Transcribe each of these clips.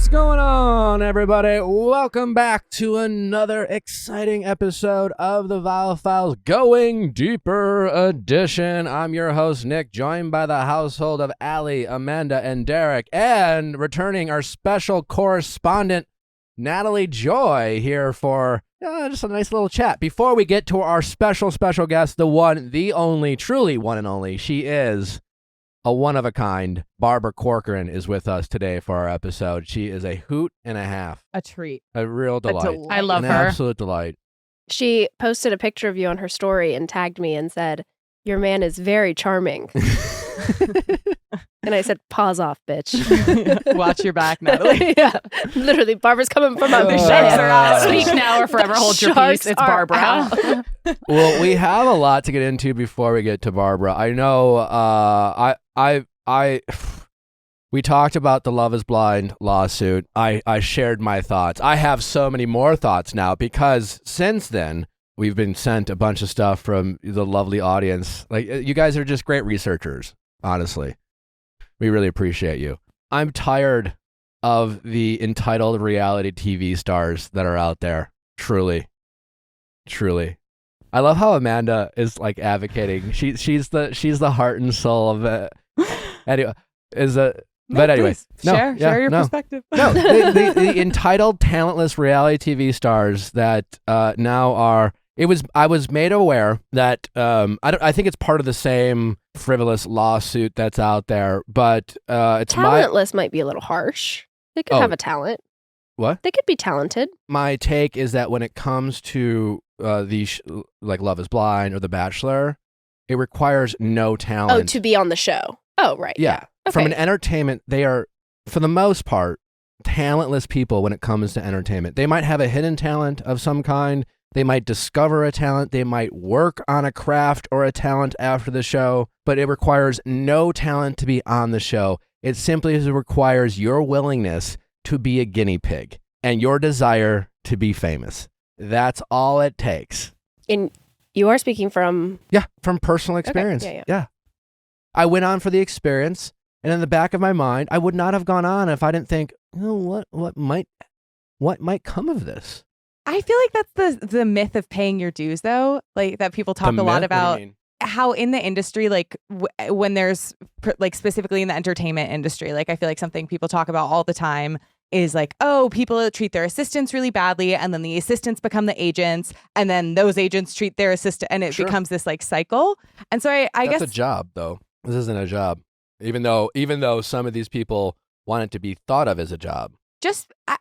What's going on, everybody? Welcome back to another exciting episode of the Viall Files Going Deeper edition. I'm your host, Nick, joined by the household of Allie, Amanda, and Derek, and returning our special correspondent, Natalie Joy, here for just a nice little chat. Before we get to our special guest, the one, the only, truly one and only, she is a one-of-a-kind. Barbara Corcoran is with us today for our episode. She is a hoot and a half. A treat. A real delight. I love her. An absolute delight. She posted a picture of you on her story and tagged me and said, "Your man is very charming." And I said, "Pause off, bitch." Watch your back, Natalie. Yeah, literally, Barbara's coming from The out sharks there. are out. Speak now or forever hold your Sharks peace. It's are Barbara. out. Well, we have a lot to get into before we get to Barbara. I know we talked about the Love is Blind lawsuit. I shared my thoughts. I have so many more thoughts now because since then, we've been sent a bunch of stuff from the lovely audience. Like, you guys are just great researchers, honestly. We really appreciate you. I'm tired of the entitled reality TV stars that are out there. Truly. I love how Amanda is like advocating. She's the heart and soul of it. Anyway, anyway, share your perspective. No, the entitled, talentless reality TV stars that now are. I was made aware that I think it's part of the same frivolous lawsuit that's out there, but it's Talentless might be a little harsh. They could have a talent. What? They could be talented. My take is that when it comes to like Love is Blind or The Bachelor, it requires no talent. Oh, to be on the show. Oh, right. Yeah. Okay. From an entertainment, they are, for the most part, talentless people when it comes to entertainment. They might have a hidden talent of some kind. They might discover a talent. They might work on a craft or a talent after the show, but it requires no talent to be on the show. It simply requires your willingness to be a guinea pig and your desire to be famous. That's all it takes. And you are speaking from... Yeah, from personal experience. Okay. Yeah. I went on for the experience, and in the back of my mind, I would not have gone on if I didn't think, what might come of this? I feel like that's the myth of paying your dues, though. Like that people talk a lot about how in the industry, like when there's like specifically in the entertainment industry, like I feel like something people talk about all the time is like, oh, people treat their assistants really badly, and then the assistants become the agents, and then those agents treat their assistant, and it becomes this like cycle. And so I guess that's a job, though. This isn't a job, even though some of these people want it to be thought of as a job.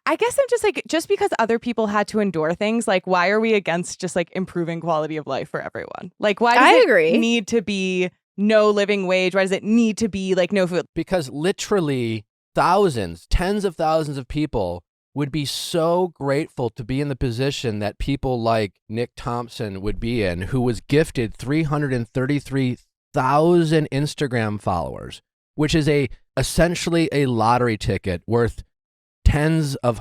I guess I'm just like, just because other people had to endure things, like why are we against just like improving quality of life for everyone? Like why does it need to be no living wage? Why does it need to be like no food? Because literally thousands, tens of thousands of people would be so grateful to be in the position that people like Nick Thompson would be in, who was gifted 333,000 Instagram followers, which is essentially a lottery ticket worth tens of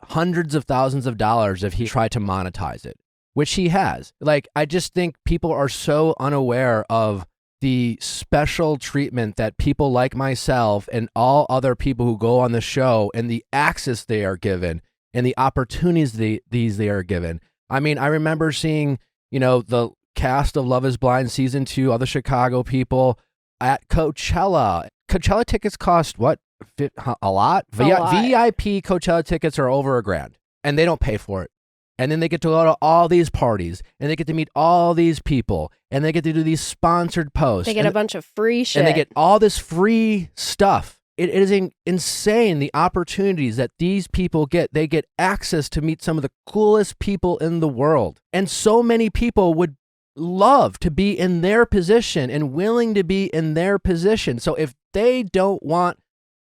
hundreds of thousands of dollars if he tried to monetize it, which he has. Like, I just think people are so unaware of the special treatment that people like myself and all other people who go on the show and the access they are given and the opportunities they are given. I mean, I remember seeing, the cast of Love is Blind season 2, all the Chicago people at Coachella. Coachella tickets cost what? A lot? VIP Coachella tickets are over $1,000 and they don't pay for it. And then they get to go to all these parties and they get to meet all these people and they get to do these sponsored posts. They get a bunch of free shit. And they get all this free stuff. It is insane the opportunities that these people get. They get access to meet some of the coolest people in the world. And so many people would love to be in their position and willing to be in their position. So if they don't want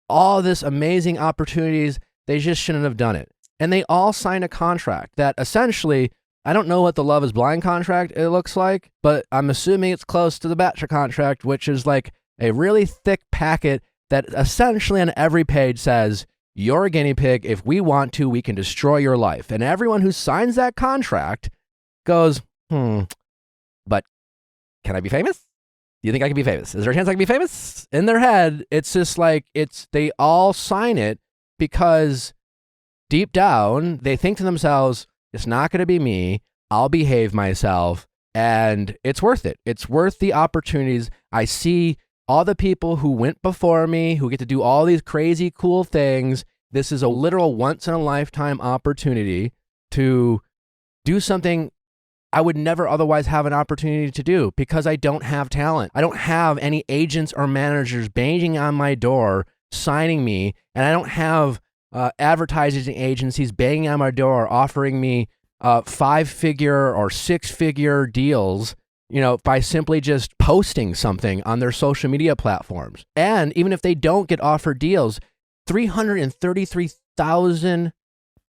all this amazing opportunities, they just shouldn't have done it. And they all sign a contract that essentially, I don't know what the Love is Blind contract it looks like, but I'm assuming it's close to the Bachelor contract, which is like a really thick packet that essentially on every page says, you're a guinea pig. If we want to, we can destroy your life. And everyone who signs that contract goes, but can I be famous? Do you think I can be famous? Is there a chance I can be famous? In their head, it's just like, they all sign it because deep down, they think to themselves, it's not going to be me. I'll behave myself, and it's worth it. It's worth the opportunities. I see all the people who went before me, who get to do all these crazy, cool things. This is a literal once-in-a-lifetime opportunity to do something I would never otherwise have an opportunity to do because I don't have talent. I don't have any agents or managers banging on my door, signing me, and I don't have advertising agencies banging on my door offering me 5-figure or 6-figure deals, by simply just posting something on their social media platforms. And even if they don't get offered deals, 333,000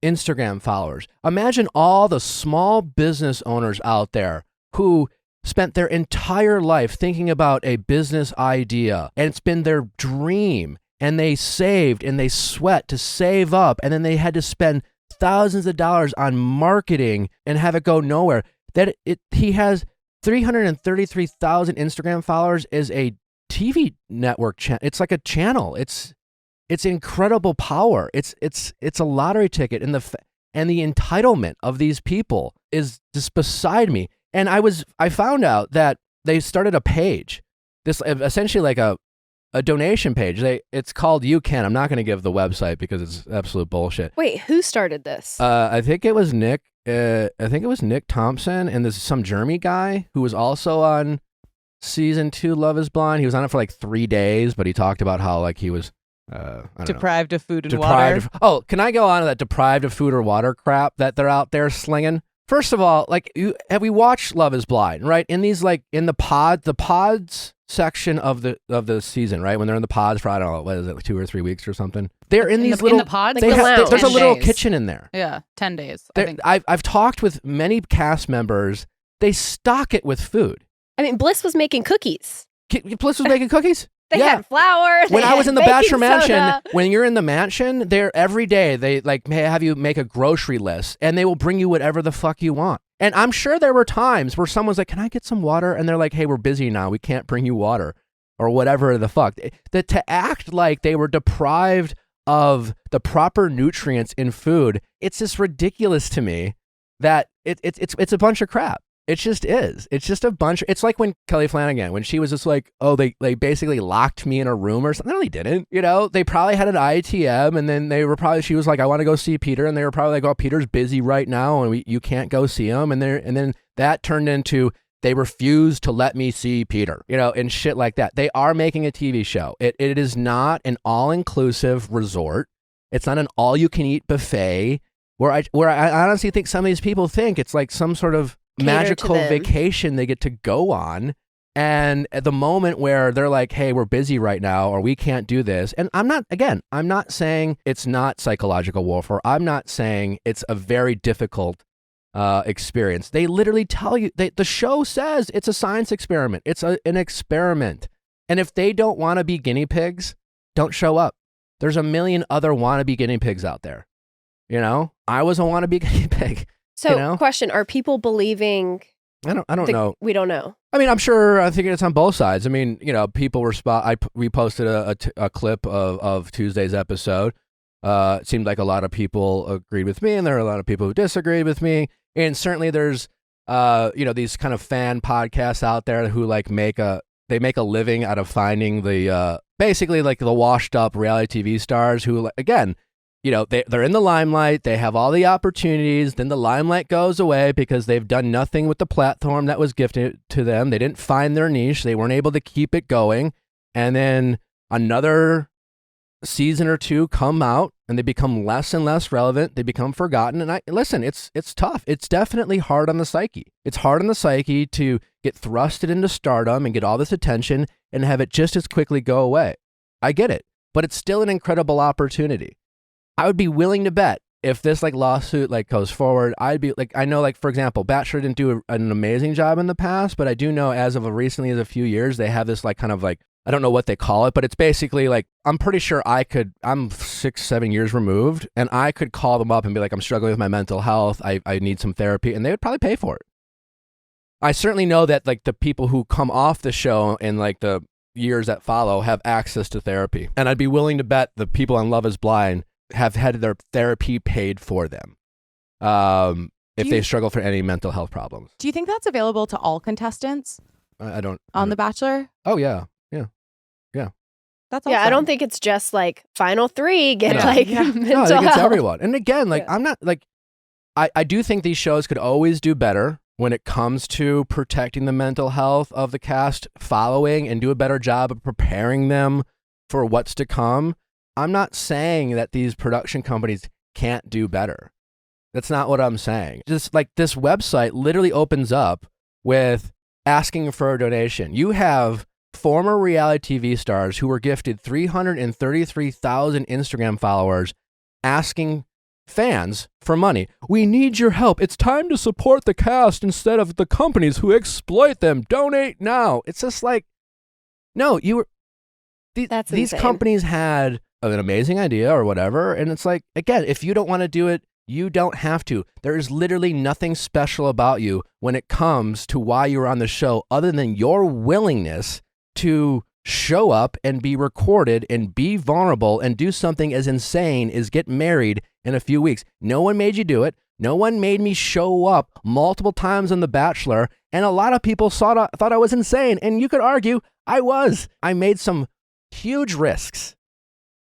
Instagram followers. Imagine all the small business owners out there who spent their entire life thinking about a business idea, and it's been their dream, and they saved and they sweat to save up, and then they had to spend thousands of dollars on marketing and have it go nowhere. He has 333,000 Instagram followers is a TV network channel. It's like a channel. It's incredible power. It's a lottery ticket, and the entitlement of these people is just beside me. And I found out that they started a page, this essentially like a donation page. It's called You Can. I'm not going to give the website because it's absolute bullshit. Wait, who started this? I think it was Nick. I think it was Nick Thompson, and there's some Jeremy guy who was also on season 2 Love Is Blind. He was on it for like 3 days, but he talked about how like he was deprived of food and water. Can I go on to that deprived of food or water crap that they're out there slinging? First of all, like, have we watched Love Is Blind, right? In these, like, in the pods section of the season, right? When they're in the pods for, I don't know, what is it, like 2 or 3 weeks or something? They're in these little, in the pods. There's a little kitchen in there. Yeah, 10 days. I've talked with many cast members. They stock it with food. I mean, Bliss was making cookies. Bliss was making cookies? They had flour. When I was in the Bachelor Mansion, soda. when you're in the mansion, every day they like have you make a grocery list, and they will bring you whatever the fuck you want. And I'm sure there were times where someone's like, "Can I get some water?" And they're like, "Hey, we're busy now. We can't bring you water," or whatever the fuck. That to act like they were deprived of the proper nutrients in food, it's just ridiculous to me that it's a bunch of crap. It just is. It's just a bunch. It's like when Kelly Flanagan, when she was just like, oh, they basically locked me in a room or something. No, they didn't. They probably had an ITM, and then she was like, I want to go see Peter. And they were probably like, oh, Peter's busy right now, and you can't go see him. And then that turned into, they refused to let me see Peter, and shit like that. They are making a TV show. It is not an all-inclusive resort. It's not an all-you-can-eat buffet where I honestly think some of these people think it's like some sort of magical vacation they get to go on, and at the moment where they're like, hey, we're busy right now, or we can't do this. And I'm not saying it's not psychological warfare. I'm not saying it's a very difficult experience. They literally tell you, the show says it's a science experiment. It's an experiment. And if they don't want to be guinea pigs, don't show up. There's a million other wannabe guinea pigs out there. I was a wannabe guinea pig. So, question: are people believing? I don't know. We don't know. I mean, I'm sure. I think it's on both sides. I mean, people were we posted a clip of Tuesday's episode. It seemed like a lot of people agreed with me, and there are a lot of people who disagreed with me. And certainly, there's these kind of fan podcasts out there who like make a living out of finding the basically like the washed up reality TV stars who, again, they're in the limelight. They have all the opportunities. Then the limelight goes away because they've done nothing with the platform that was gifted to them. They didn't find their niche. They weren't able to keep it going. And then another season or two come out, and they become less and less relevant. They become forgotten. And listen, it's tough. It's definitely hard on the psyche. It's hard on the psyche to get thrusted into stardom and get all this attention and have it just as quickly go away. I get it, but it's still an incredible opportunity. I would be willing to bet if this like lawsuit like goes forward, I'd be like, I know, like, for example, Bachelor didn't do an amazing job in the past, but I do know as of recently as a few years, they have this like kind of like, I don't know what they call it, but it's basically like, I'm pretty sure I'm 6-7 years removed, and I could call them up and be like, I'm struggling with my mental health. I need some therapy, and they would probably pay for it. I certainly know that like the people who come off the show in like the years that follow have access to therapy. And I'd be willing to bet the people on Love Is Blind have had their therapy paid for them. If they struggle for any mental health problems. Do you think that's available to all contestants? I don't. On The Bachelor? Oh, yeah. That's awesome. Yeah, I don't think it's just like final 3 get No. like Yeah. mental No, I think it's health. everyone. And again, like Yeah. I'm not like, I do think these shows could always do better when it comes to protecting the mental health of the cast following and do a better job of preparing them for what's to come. I'm not saying that these production companies can't do better. That's not what I'm saying. Just like this website literally opens up with asking for a donation. You have former reality TV stars who were gifted 333,000 Instagram followers asking fans for money. We need your help. It's time to support the cast instead of the companies who exploit them. Donate now. It's just like, no, That's these insane. companies had an amazing idea or whatever. And it's like, again, if you don't want to do it, you don't have to. There is literally nothing special about you when it comes to why you're on the show other than your willingness to show up and be recorded and be vulnerable and do something as insane as get married in a few weeks. No one made you do it. No one made me show up multiple times on The Bachelor. And a lot of people thought I was insane. And you could argue I was. I made some huge risks.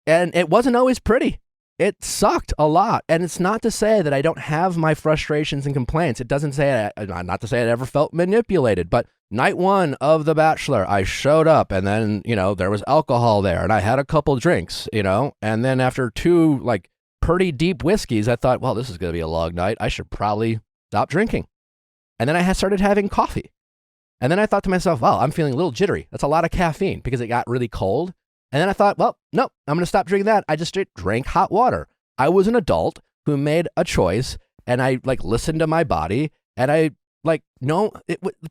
And it wasn't always pretty. It sucked a lot. And it's not to say that I don't have my frustrations and complaints. It doesn't say, not to say I ever felt manipulated, but night 1 of The Bachelor, I showed up and then, there was alcohol there and I had a couple drinks, and then after 2 like pretty deep whiskeys, I thought, well, this is going to be a long night. I should probably stop drinking. And then I started having coffee. And then I thought to myself, wow, I'm feeling a little jittery. That's a lot of caffeine because it got really cold. And then I thought, well, no, I'm going to stop drinking that. I just drank hot water. I was an adult who made a choice and I listened to my body and I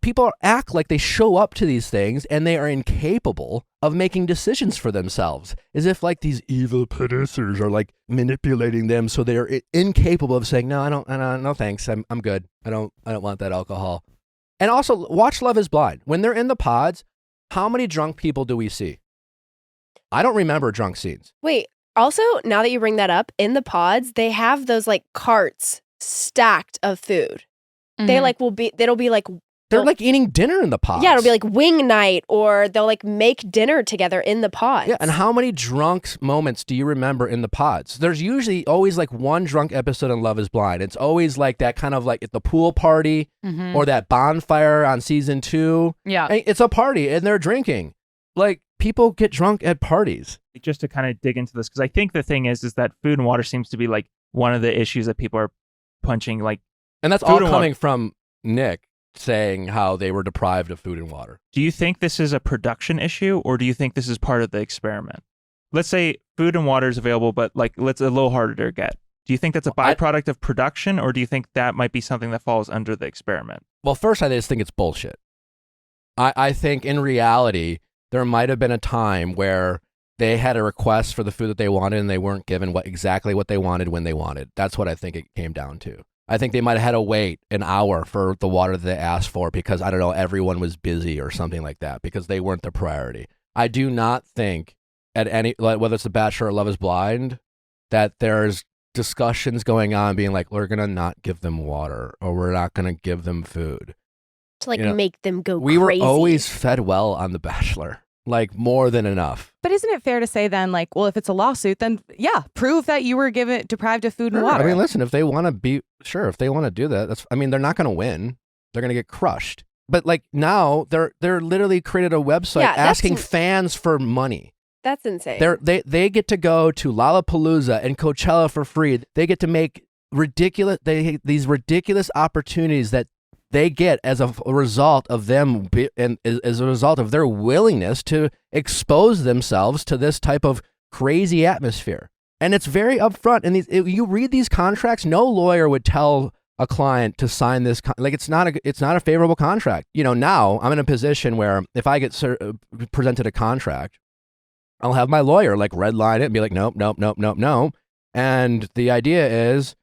people act like they show up to these things and they are incapable of making decisions for themselves, as if these evil producers are manipulating them, so they are incapable of saying no, I don't, no thanks, I'm good. I don't want that alcohol. And also watch Love Is Blind. When they're in the pods, how many drunk people do we see? I don't remember drunk scenes. Wait, also, now that you bring that up, in the pods, they have those carts stacked of food. Mm-hmm. It'll be They're eating dinner in the pods. Yeah, it'll be wing night, or they'll make dinner together in the pods. Yeah, and how many drunk moments do you remember in the pods? There's usually always one drunk episode in Love Is Blind. It's always that kind of at the pool party or that bonfire on season 2. Yeah. And it's a party and they're drinking. People get drunk at parties. Just to kind of dig into this, because I think the thing is that food and water seems to be one of the issues that people are punching. And that's all coming from Nick saying how they were deprived of food and water. Do you think this is a production issue, or do you think this is part of the experiment? Let's say food and water is available, but it's a little harder to get. Do you think that's a byproduct of production, or do you think that might be something that falls under the experiment? Well, first, I just think it's bullshit. I think in reality, there might have been a time where they had a request for the food that they wanted and they weren't given exactly what they wanted when they wanted. That's what I think it came down to. I think they might have had to wait an hour for the water that they asked for because, I don't know, everyone was busy or something like that because they weren't the priority. I do not think at any, whether it's The Bachelor or Love Is Blind, that there's discussions going on being we're going to not give them water or we're not going to give them food. To make them go we crazy. were always fed well on The Bachelor, more than enough. But isn't it fair to say then, well, if it's a lawsuit, then yeah, prove that you were deprived of food and water. I mean, listen, if they want to if they want to do that, they're not going to win. They're going to get crushed. But now they're literally created a website asking fans for money. That's insane. They get to go to Lollapalooza and Coachella for free. They get to make these ridiculous opportunities that they get as a result of them and as a result of their willingness to expose themselves to this type of crazy atmosphere. And it's very upfront. And you read these contracts, no lawyer would tell a client to sign this. It's not a favorable contract. Now I'm in a position where if I get presented a contract, I'll have my lawyer redline it and be nope. And the idea is,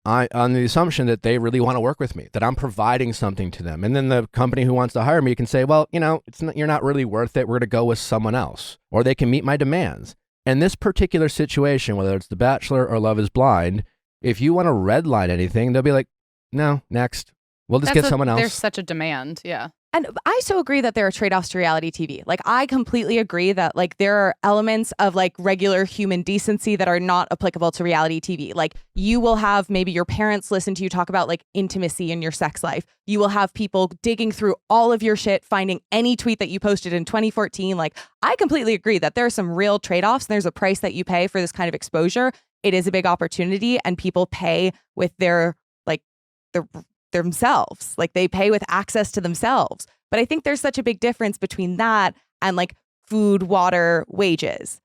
on the assumption that they really want to work with me, that I'm providing something to them. And then the company who wants to hire me can say, well, you're not really worth it. We're going to go with someone else. Or they can meet my demands. In this particular situation, whether it's The Bachelor or Love is Blind, if you want to redline anything, they'll be like, no, next. We'll just get someone else. There's such a demand. Yeah. And I so agree that there are trade-offs to reality TV. Like, I completely agree that like there are elements of like regular human decency that are not applicable to reality TV. Like, you will have maybe your parents listen to you talk about like intimacy in your sex life. You will have people digging through all of your shit, finding any tweet that you posted in 2014. Like, I completely agree that there are some real trade-offs and there's a price that you pay for this kind of exposure. It is a big opportunity and people pay with their themselves. Like, they pay with access to themselves. But I think there's such a big difference between that and like food, water, wages.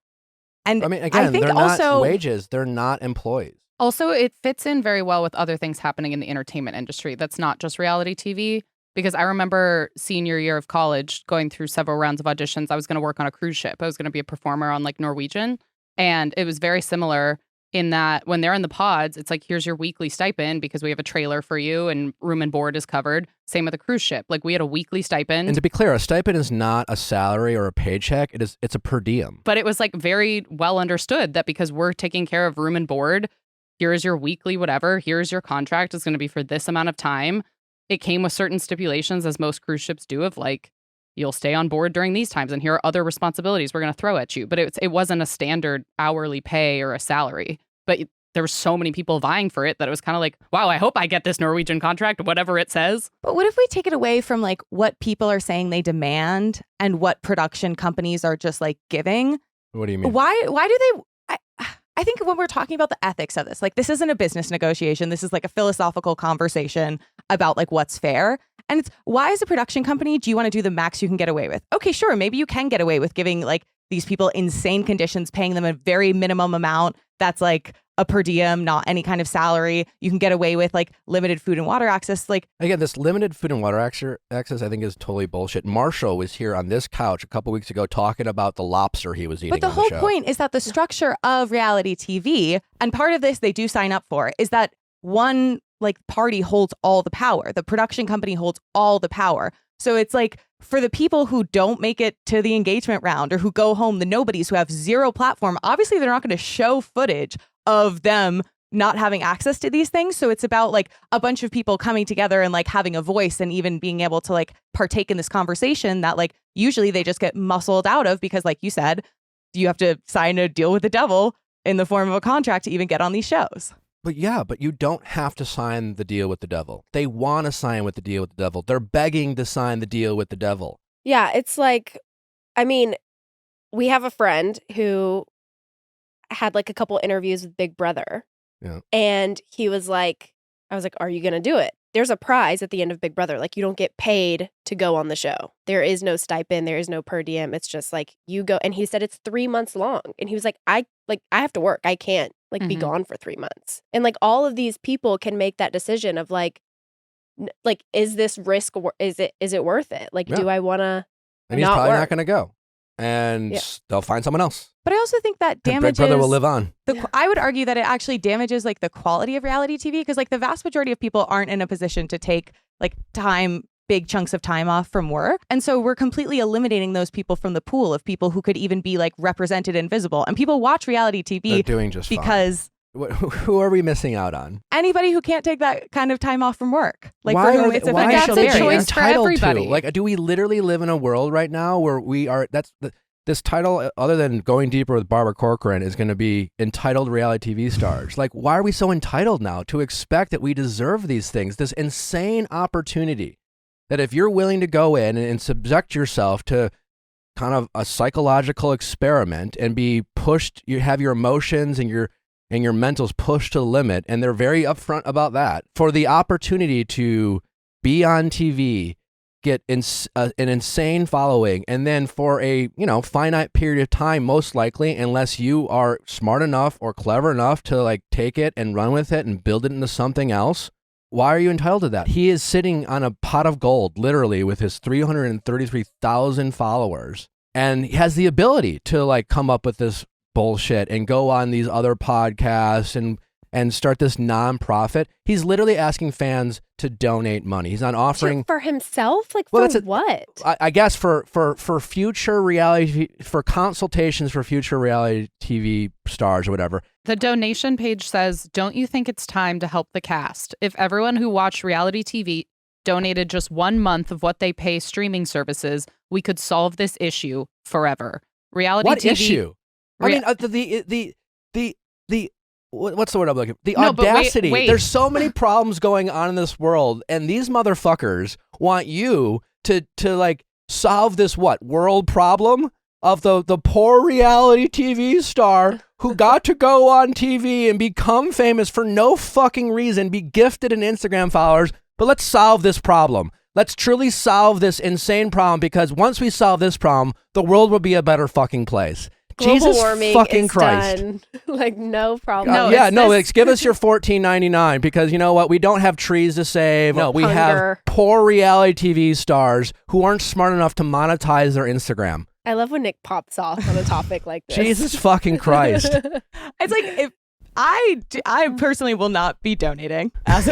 And I mean, again, I think they're also not wages. They're not employees. Also, it fits in very well with other things happening in the entertainment industry. That's not just reality TV. Because I remember senior year of college going through several rounds of auditions. I was going to work on a cruise ship. I was going to be a performer on like Norwegian. And it was very similar in that when they're in the pods, it's like, here's your weekly stipend because we have a trailer for you and room and board is covered. Same with a cruise ship. Like, we had a weekly stipend. And to be clear, a stipend is not a salary or a paycheck. It's a per diem. But it was like very well understood that because we're taking care of room and board, here's your weekly whatever, here's your contract. It's going to be for this amount of time. It came with certain stipulations, as most cruise ships do, of like, you'll stay on board during these times and here are other responsibilities we're going to throw at you. But it wasn't a standard hourly pay or a salary. But there were so many people vying for it that it was kind of like, wow, I hope I get this Norwegian contract, whatever it says. But what if we take it away from like what people are saying they demand and what production companies are just like giving? What do you mean? Why do they... I think when we're talking about the ethics of this, like, this isn't a business negotiation. This is like a philosophical conversation about like what's fair. And it's, why as a production company do you want to do the max you can get away with? Okay, sure. Maybe you can get away with giving like these people insane conditions, paying them a very minimum amount. That's like a per diem, not any kind of salary. You can get away with like limited food and water access. Like, again, this limited food and water access, I think, is totally bullshit. Marshall was here on this couch a couple weeks ago talking about the lobster he was eating. But the whole point is that the structure of reality TV, and part of this they do sign up for, is that one like party holds all the power. The production company holds all the power. So it's like, for the people who don't make it to the engagement round or who go home, the nobodies who have zero platform, obviously they're not going to show footage of them not having access to these things. So it's about like a bunch of people coming together and like having a voice and even being able to like partake in this conversation that like usually they just get muscled out of because, like you said, you have to sign a deal with the devil in the form of a contract to even get on these shows. But yeah, but you don't have to sign the deal with the devil. They want to sign with the deal with the devil. They're begging to sign the deal with the devil. Yeah, it's like, I mean, we have a friend who had like a couple interviews with Big Brother. Yeah. And he was like, I was like, are you going to do it? There's a prize at the end of Big Brother. Like, you don't get paid to go on the show. There is no stipend. There is no per diem. It's just like you go. And he said it's 3 months long. And he was like, I have to work. I can't like be gone for 3 months. And like all of these people can make that decision of like, is this risk? Is it worth it? Like, do I want to? And he's probably not going to go. And they'll find someone else. But I also think that damages... Big Brother will live on. I would argue that it actually damages like the quality of reality TV, because like the vast majority of people aren't in a position to take like big chunks of time off from work. And so we're completely eliminating those people from the pool of people who could even be like represented and visible. And people watch reality TV They're doing just because... Who are we missing out on? Anybody who can't take that kind of time off from work. Like, why for whom it's a financial that's a barrier. choice for everybody. Like, do we literally live in a world right now where we are? This title, other than Going Deeper with Barbara Corcoran, is going to be entitled reality TV stars. Like, why are we so entitled now to expect that we deserve these things? This insane opportunity that if you're willing to go in and subject yourself to kind of a psychological experiment and be pushed, you have your emotions and your mentals pushed to the limit, and they're very upfront about that, for the opportunity to be on TV, get an insane following, and then for a finite period of time, most likely, unless you are smart enough or clever enough to like take it and run with it and build it into something else. Why are you entitled to that? He is sitting on a pot of gold, literally, with his 333,000 followers, and he has the ability to like come up with this bullshit and go on these other podcasts and and start this nonprofit. He's literally asking fans to donate money. He's not offering for himself, like well, for what? I guess for future reality, for consultations for future reality TV stars or whatever. The donation page says, "Don't you think it's time to help the cast? If everyone who watched reality TV donated just 1 month of what they pay streaming services, we could solve this issue forever." Reality what TV issue? I mean, what's the word I'm looking for? The audacity. Wait. There's so many problems going on in this world, and these motherfuckers want you to like solve this world problem of the poor reality TV star who got to go on TV and become famous for no fucking reason, be gifted in Instagram followers, but let's solve this problem. Let's truly solve this insane problem, because once we solve this problem, the world will be a better fucking place. Global Jesus warming fucking is Christ. done. Like, no problem. Give us your $14.99, because you know what? We don't have trees to save. No, we Hunger. have poor reality TV stars who aren't smart enough to monetize their Instagram. I love when Nick pops off on a topic like this. Jesus fucking Christ. It's like, if I personally will not be donating unless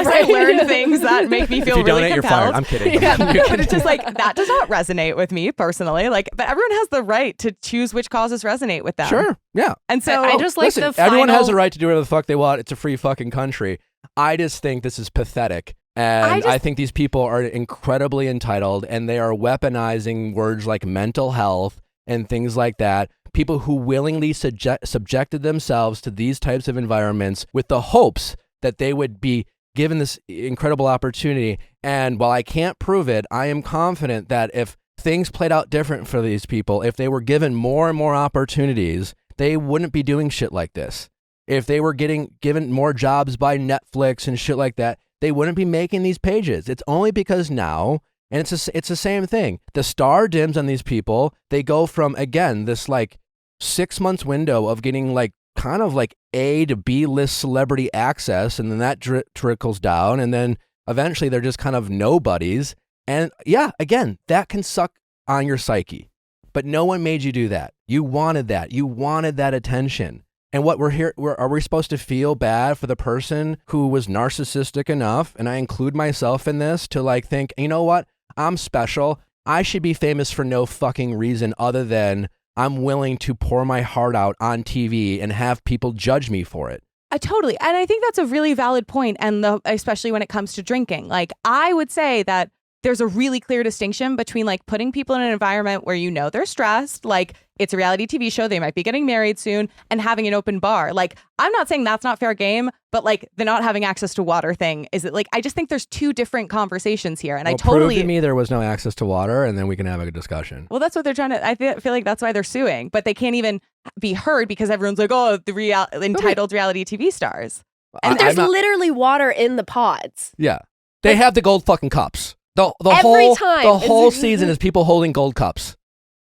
right. I learn things that make me feel If you really donate, you're compelled. fired. I'm kidding. Yeah, but it's just like, that does not resonate with me personally. Like, but everyone has the right to choose which causes resonate with them. Sure, yeah. And so I just like Listen, the everyone has final- the right to do whatever the fuck they want. It's a free fucking country. I just think this is pathetic. And I think these people are incredibly entitled, and they are weaponizing words like mental health and things like that. People who willingly subjected themselves to these types of environments with the hopes that they would be given this incredible opportunity. And while I can't prove it, I am confident that if things played out different for these people, if they were given more and more opportunities, they wouldn't be doing shit like this. If they were given more jobs by Netflix and shit like that, they wouldn't be making these pages. It's only because now, and it's the same thing. The star dims on these people. They go from, again, this like 6 months window of getting like kind of like A to B list celebrity access, and then that trickles down, and then eventually they're just kind of nobodies. And yeah, again, that can suck on your psyche. But no one made you do that. You wanted that. You wanted that attention. And what are we supposed to feel bad for the person who was narcissistic enough, and I include myself in this, to like think, you know what? I'm special. I should be famous for no fucking reason other than I'm willing to pour my heart out on TV and have people judge me for it. Totally. And I think that's a really valid point. And especially when it comes to drinking, like, I would say that there's a really clear distinction between like putting people in an environment where you know they're stressed, like it's a reality TV show, they might be getting married soon, and having an open bar. Like, I'm not saying that's not fair game, but like the not having access to water thing, is it like, I just think there's two different conversations here. And I totally prove to me there was no access to water, and then we can have a discussion. Well, that's what they're trying to, I feel like that's why they're suing, but they can't even be heard because everyone's like, oh, the entitled reality TV stars. And there's literally water in the pods. Yeah. They have the gold fucking cups. The whole season is people holding gold cups.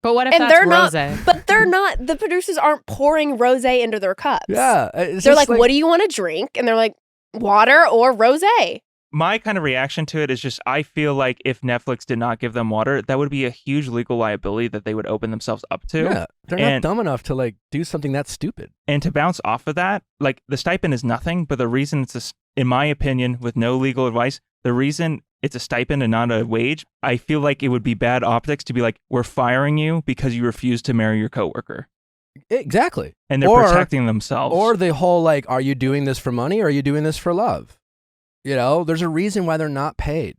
But what if and that's they're rosé? not, but they're not, the producers aren't pouring rosé into their cups. Yeah. They're like, what do you want to drink? And they're like, water or rosé. My kind of reaction to it is just, I feel like if Netflix did not give them water, that would be a huge legal liability that they would open themselves up to. Yeah, they're not dumb enough to like do something that stupid. And to bounce off of that, like, the stipend is nothing, but the reason in my opinion, with no legal advice, the reason it's a stipend and not a wage, I feel like it would be bad optics to be like, we're firing you because you refused to marry your coworker. Exactly. And they're protecting themselves. Or the whole like, are you doing this for money or are you doing this for love? You know, there's a reason why they're not paid,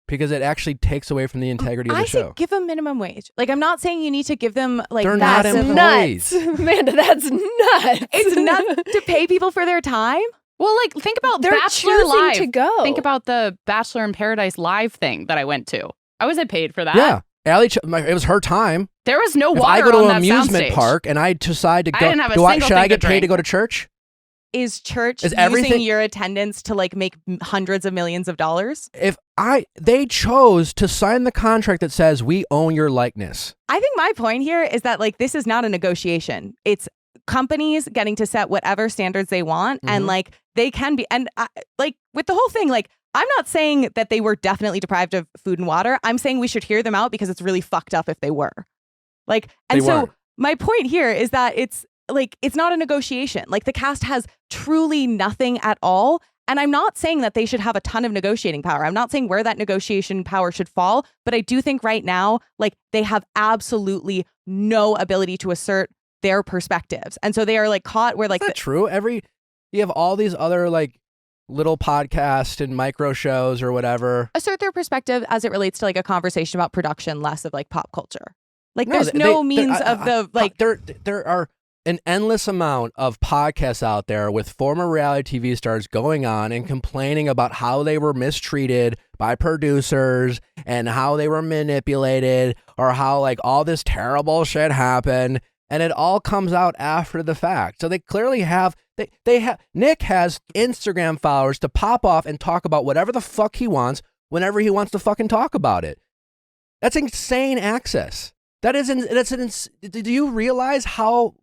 because it actually takes away from the integrity of the show. I say give them minimum wage. Like, I'm not saying you need to give them like they're not employees. Nuts. Amanda, that's nuts. It's nuts to pay people for their time. Well, like, think about They're Bachelor choosing Live. to go. Think about the Bachelor in Paradise Live thing that I went to. I wasn't paid for that. Yeah. Allie, it was her time. There was no if water I go to on an that amusement soundstage. park and I decide to go, I didn't have a single should I thing get to paid to drink. go to church? Is church Is using everything- your attendance to like make hundreds of millions of dollars? They chose to sign the contract that says we own your likeness. I think my point here is that like this is not a negotiation. It's companies getting to set whatever standards they want, and like they can be, and like with the whole thing, like I'm not saying that they were definitely deprived of food and water. I'm saying we should hear them out because it's really fucked up if they were. Like, and They so weren't. my point here is that it's like, it's not a negotiation. Like, the cast has truly nothing at all. And I'm not saying that they should have a ton of negotiating power. I'm not saying where that negotiation power should fall, but I do think right now, like, they have absolutely no ability to assert their perspectives. And so they are like caught where like... Is that true? You have all these other like little podcasts and micro shows or whatever. Assert their perspective as it relates to like a conversation about production, less of like pop culture. Like there's no means of the like... There are an endless amount of podcasts out there with former reality TV stars going on and complaining about how they were mistreated by producers and how they were manipulated or how like all this terrible shit happened, and it all comes out after the fact. So they clearly have Nick has Instagram followers to pop off and talk about whatever the fuck he wants whenever he wants to fucking talk about it. That's insane access. Do you realize how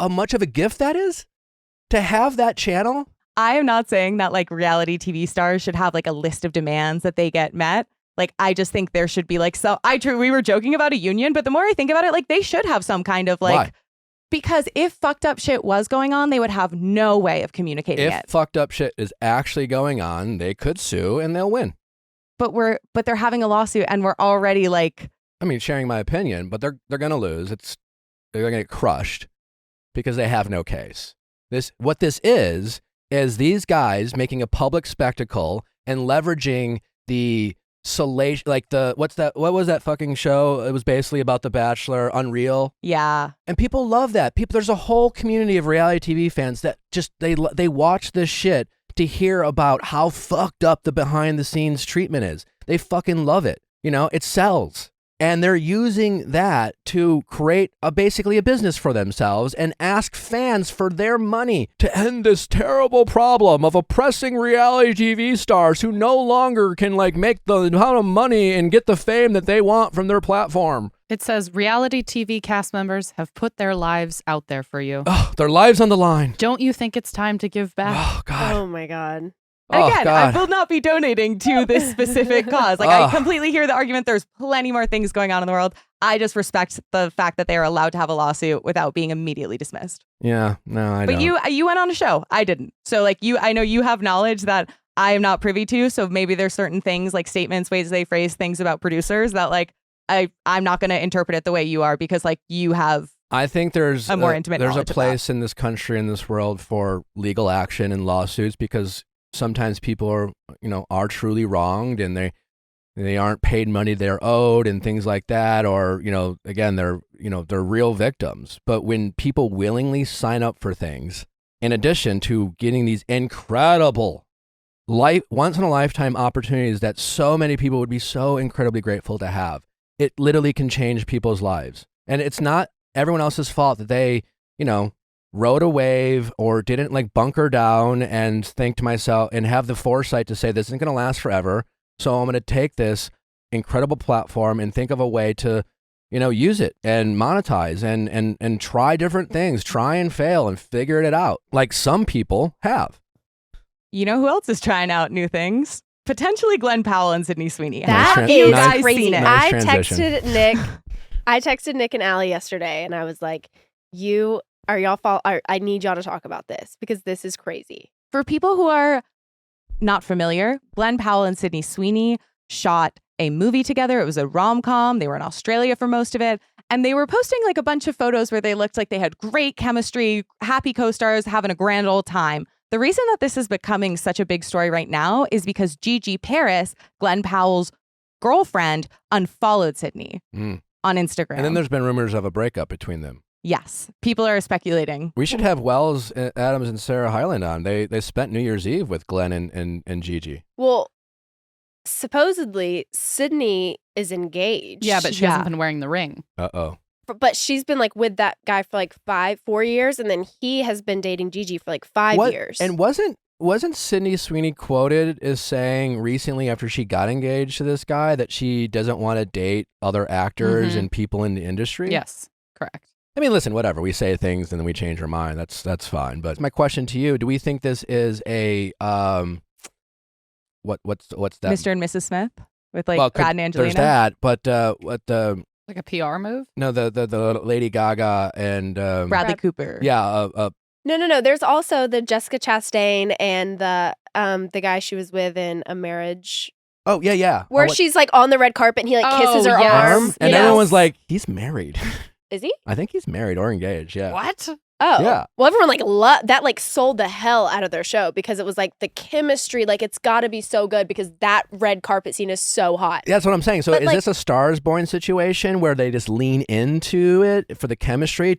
much of a gift that is to have that channel? I am not saying that like reality TV stars should have like a list of demands that they get met. Like, I just think there should be like, we were joking about a union, but the more I think about it, like they should have some kind of like, why? Because if fucked up shit was going on, they would have no way of communicating it. If fucked up shit is actually going on, they could sue and they'll win. But they're having a lawsuit and we're already like, I mean, sharing my opinion, but they're going to lose. They're going to get crushed because they have no case. What this is these guys making a public spectacle and leveraging the salation, like what was that fucking show? It was basically about The Bachelor, Unreal. Yeah. And people love that. There's a whole community of reality TV fans that just, they watch this shit to hear about how fucked up the behind the scenes treatment is. They fucking love it. You know, it sells. And they're using that to create basically a business for themselves and ask fans for their money to end this terrible problem of oppressing reality TV stars who no longer can like make the amount of money and get the fame that they want from their platform. It says reality TV cast members have put their lives out there for you. Oh, their lives on the line. Don't you think it's time to give back? Oh, God. Oh, my God. Again, I will not be donating to this specific cause. Like, I completely hear the argument. There's plenty more things going on in the world. I just respect the fact that they are allowed to have a lawsuit without being immediately dismissed. Yeah, no, I don't. But you went on a show. I didn't. So, like, I know you have knowledge that I am not privy to. So maybe there's certain things, like statements, ways they phrase things about producers that, like, I'm not going to interpret it the way you are because, like, you have... I think there's a more intimate there's a knowledge of place in this country, in this world, for legal action and lawsuits because sometimes people are truly wronged and they aren't paid money they're owed and things like that, or again they're real victims. But when people willingly sign up for things, in addition to getting these incredible once in a lifetime opportunities that so many people would be so incredibly grateful to have, it literally can change people's lives. And it's not everyone else's fault that they rode a wave or didn't like bunker down and think to myself and have the foresight to say this isn't going to last forever. So I'm going to take this incredible platform and think of a way to, use it and monetize and try different things, try and fail and figure it out. Like some people have. You know who else is trying out new things? Potentially Glenn Powell and Sydney Sweeney. That is nice, crazy. nice I transition. texted Nick and Allie yesterday and I was like, I need y'all to talk about this because this is crazy. For people who are not familiar, Glenn Powell and Sydney Sweeney shot a movie together. It was a rom-com. They were in Australia for most of it. And they were posting like a bunch of photos where they looked like they had great chemistry, happy co-stars, having a grand old time. The reason that this is becoming such a big story right now is because Gigi Paris, Glenn Powell's girlfriend, unfollowed Sydney on Instagram. And then there's been rumors of a breakup between them. Yes. People are speculating. We should have Wells, Adams, and Sarah Hyland on. They spent New Year's Eve with Glenn and Gigi. Well, supposedly Sydney is engaged. Yeah, but she hasn't been wearing the ring. Uh-oh. But she's been like with that guy for like 4 years, and then he has been dating Gigi for like 5 years. And wasn't Sydney Sweeney quoted as saying recently after she got engaged to this guy that she doesn't want to date other actors and people in the industry? Yes, correct. I mean, listen, whatever. We say things and then we change our mind. That's fine. But my question to you, do we think this is a what's that? Mr. and Mrs. Smith with like Brad and Angelina? There's that, but like a PR move? No, the Lady Gaga and Bradley Cooper. Yeah, No. There's also the Jessica Chastain and the guy she was with in A Marriage. Oh, yeah. Where she's like on the red carpet and he like kisses her arm. And everyone's like, he's married. Is he? I think he's married or engaged, yeah. What? Oh. Yeah. Well, everyone like that like sold the hell out of their show because it was like the chemistry, like it's got to be so good because that red carpet scene is so hot. That's what I'm saying. So But, is like- this a Stars Born situation where they just lean into it for the chemistry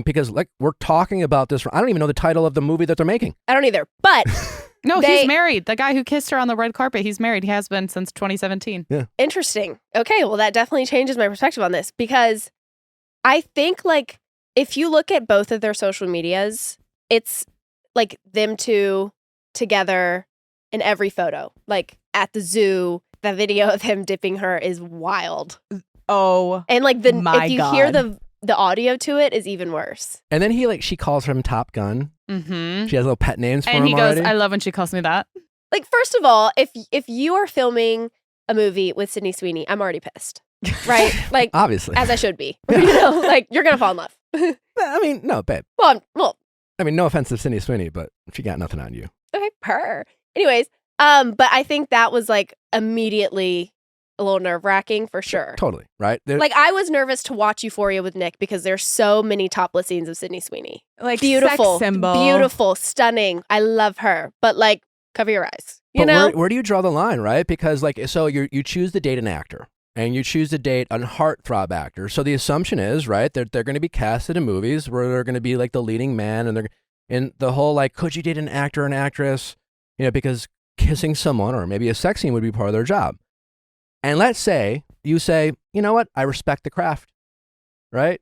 because like we're talking about this, I don't even know the title of the movie that they're making. I don't either. But No, They- he's married. The guy who kissed her on the red carpet, he's married. He has been since 2017. interesting. Okay, well that definitely changes my perspective on this because I think like if you look at both of their social medias, it's like them two together in every photo. Like at the zoo, the video of him dipping her is wild. Oh, And like My if you hear God. the audio to it is even worse. And then she calls him Top Gun. Mm-hmm. She has little pet names for And him he goes, already. I love when she calls me that. Like first of all, if you are filming a movie with Sydney Sweeney, I'm already pissed. Right? Like Obviously. as I should be. You know, like you're gonna fall in love. I mean, no, babe. Well, I mean, no offense to Sydney Sweeney, but she got nothing on you. okay, purr. Anyways, but I think that was like immediately a little nerve wracking for sure. Totally, right? Like I was nervous to watch Euphoria with Nick because there's so many topless scenes of Sydney Sweeney. like Beautiful, sex symbol. beautiful, stunning. I love her, but like cover your eyes. You But know, where do you draw the line, right? Because like, so you choose to date an actor. And you choose to date a heartthrob actor. So the assumption is, right, that they're going to be casted in movies where they're going to be like the leading man, and the whole like, could you date an actor or an actress? You know, because kissing someone or maybe a sex scene would be part of their job. And let's say you say, you know what, I respect the craft, right?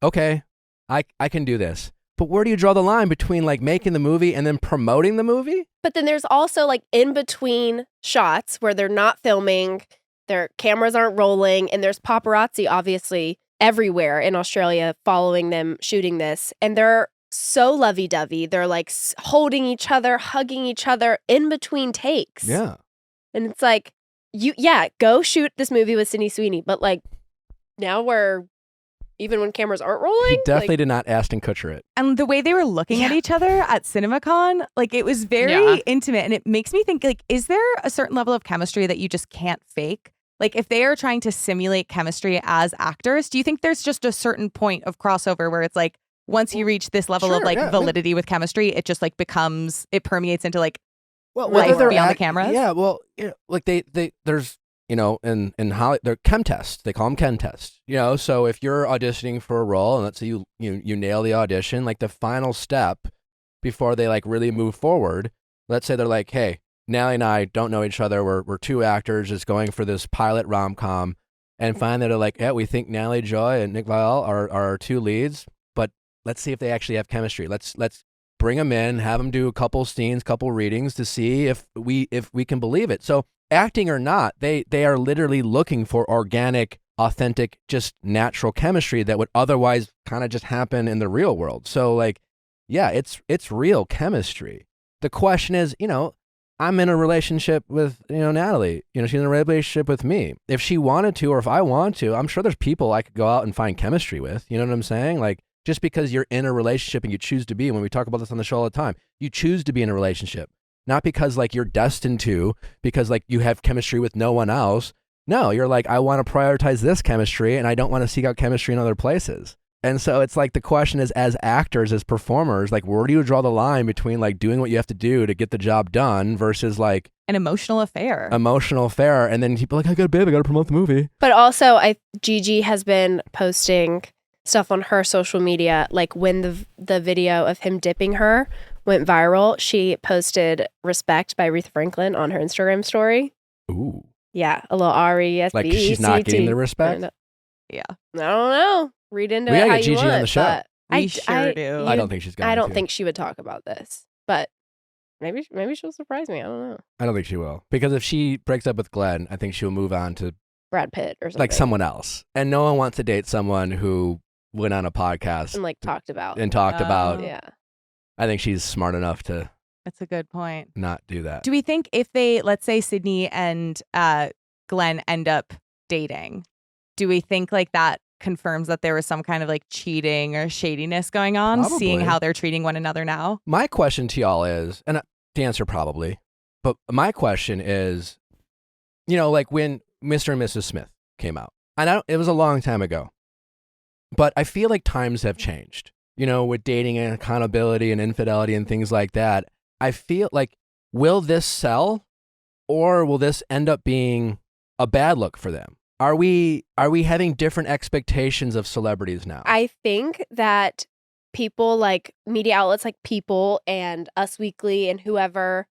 Okay, I can do this. But where do you draw the line between like making the movie and then promoting the movie? but then there's also like in between shots where they're not filming, their cameras aren't rolling, and there's paparazzi obviously everywhere in Australia following them shooting this, and they're so lovey-dovey. They're like holding each other, hugging each other in between takes. Yeah. And it's like, go shoot this movie with Sydney Sweeney, but like now we're even when cameras aren't rolling. He definitely like, did not Ashton Kutcher it. And the way they were looking at each other at CinemaCon, like it was very Yeah. intimate. And it makes me think, like, is there a certain level of chemistry that you just can't fake? Like if they are trying to simulate chemistry as actors, do you think there's just a certain point of crossover where it's like, once you reach this level of Sure, like yeah. validity with chemistry, it just like it permeates into like Well, life whether they're beyond the cameras? Yeah, well, like there's in Hollywood, they're chem tests. They call them chem tests. So if you're auditioning for a role and let's say you nail the audition, like the final step before they like really move forward, let's say they're like, hey, Nally and I don't know each other. We're two actors just going for this pilot rom-com, and find that they're like, yeah, we think Nally Joy and Nick Viall are our two leads, but let's see if they actually have chemistry. Let's bring them in, have them do a couple scenes, couple readings to see if we can believe it. So acting or not, they are literally looking for organic, authentic, just natural chemistry that would otherwise kind of just happen in the real world. So like, yeah, it's real chemistry. The question is, I'm in a relationship with, Natalie. She's in a relationship with me. If she wanted to, or if I want to, I'm sure there's people I could go out and find chemistry with. You know what I'm saying? Like, just because you're in a relationship and you choose to be, and when we talk about this on the show all the time, you choose to be in a relationship, not because like you're destined to, because like you have chemistry with no one else. No, you're like, I want to prioritize this chemistry and I don't want to seek out chemistry in other places. And so it's like the question is, as actors, as performers, like where do you draw the line between like doing what you have to do to get the job done versus like an emotional affair? Emotional affair. And then people are like, I got to promote the movie. But also, Gigi has been posting stuff on her social media. Like when the video of him dipping her went viral, she posted "Respect" by Aretha Franklin on her Instagram story. Ooh. Yeah, a little R-E-S-P-E-C-T. Like she's not getting the respect? Yeah. I don't know. Read into We it gotta how get you Gigi want. on the show. But We sure do. I don't think she's going I don't to. think she would talk about this, but maybe she'll surprise me. I don't know. I don't think she will. Because if she breaks up with Glenn, I think she'll move on to Brad Pitt or something. like someone else. And no one wants to date someone who went on a podcast and like talked about. about. Oh. Yeah. I think she's smart enough to That's a good point. not do that. Do we think if they, let's say Sydney and Glenn end up dating, do we think like that confirms that there was some kind of like cheating or shadiness going on, seeing Probably. how they're treating one another now. My question to y'all is, and the answer probably, but my question is, like when Mr. and Mrs. Smith came out, and it was a long time ago, but I feel like times have changed, with dating and accountability and infidelity and things like that. I feel like, will this sell, or will this end up being a bad look for them? Are we having different expectations of celebrities now? I think that people like media outlets like People and Us Weekly and whoever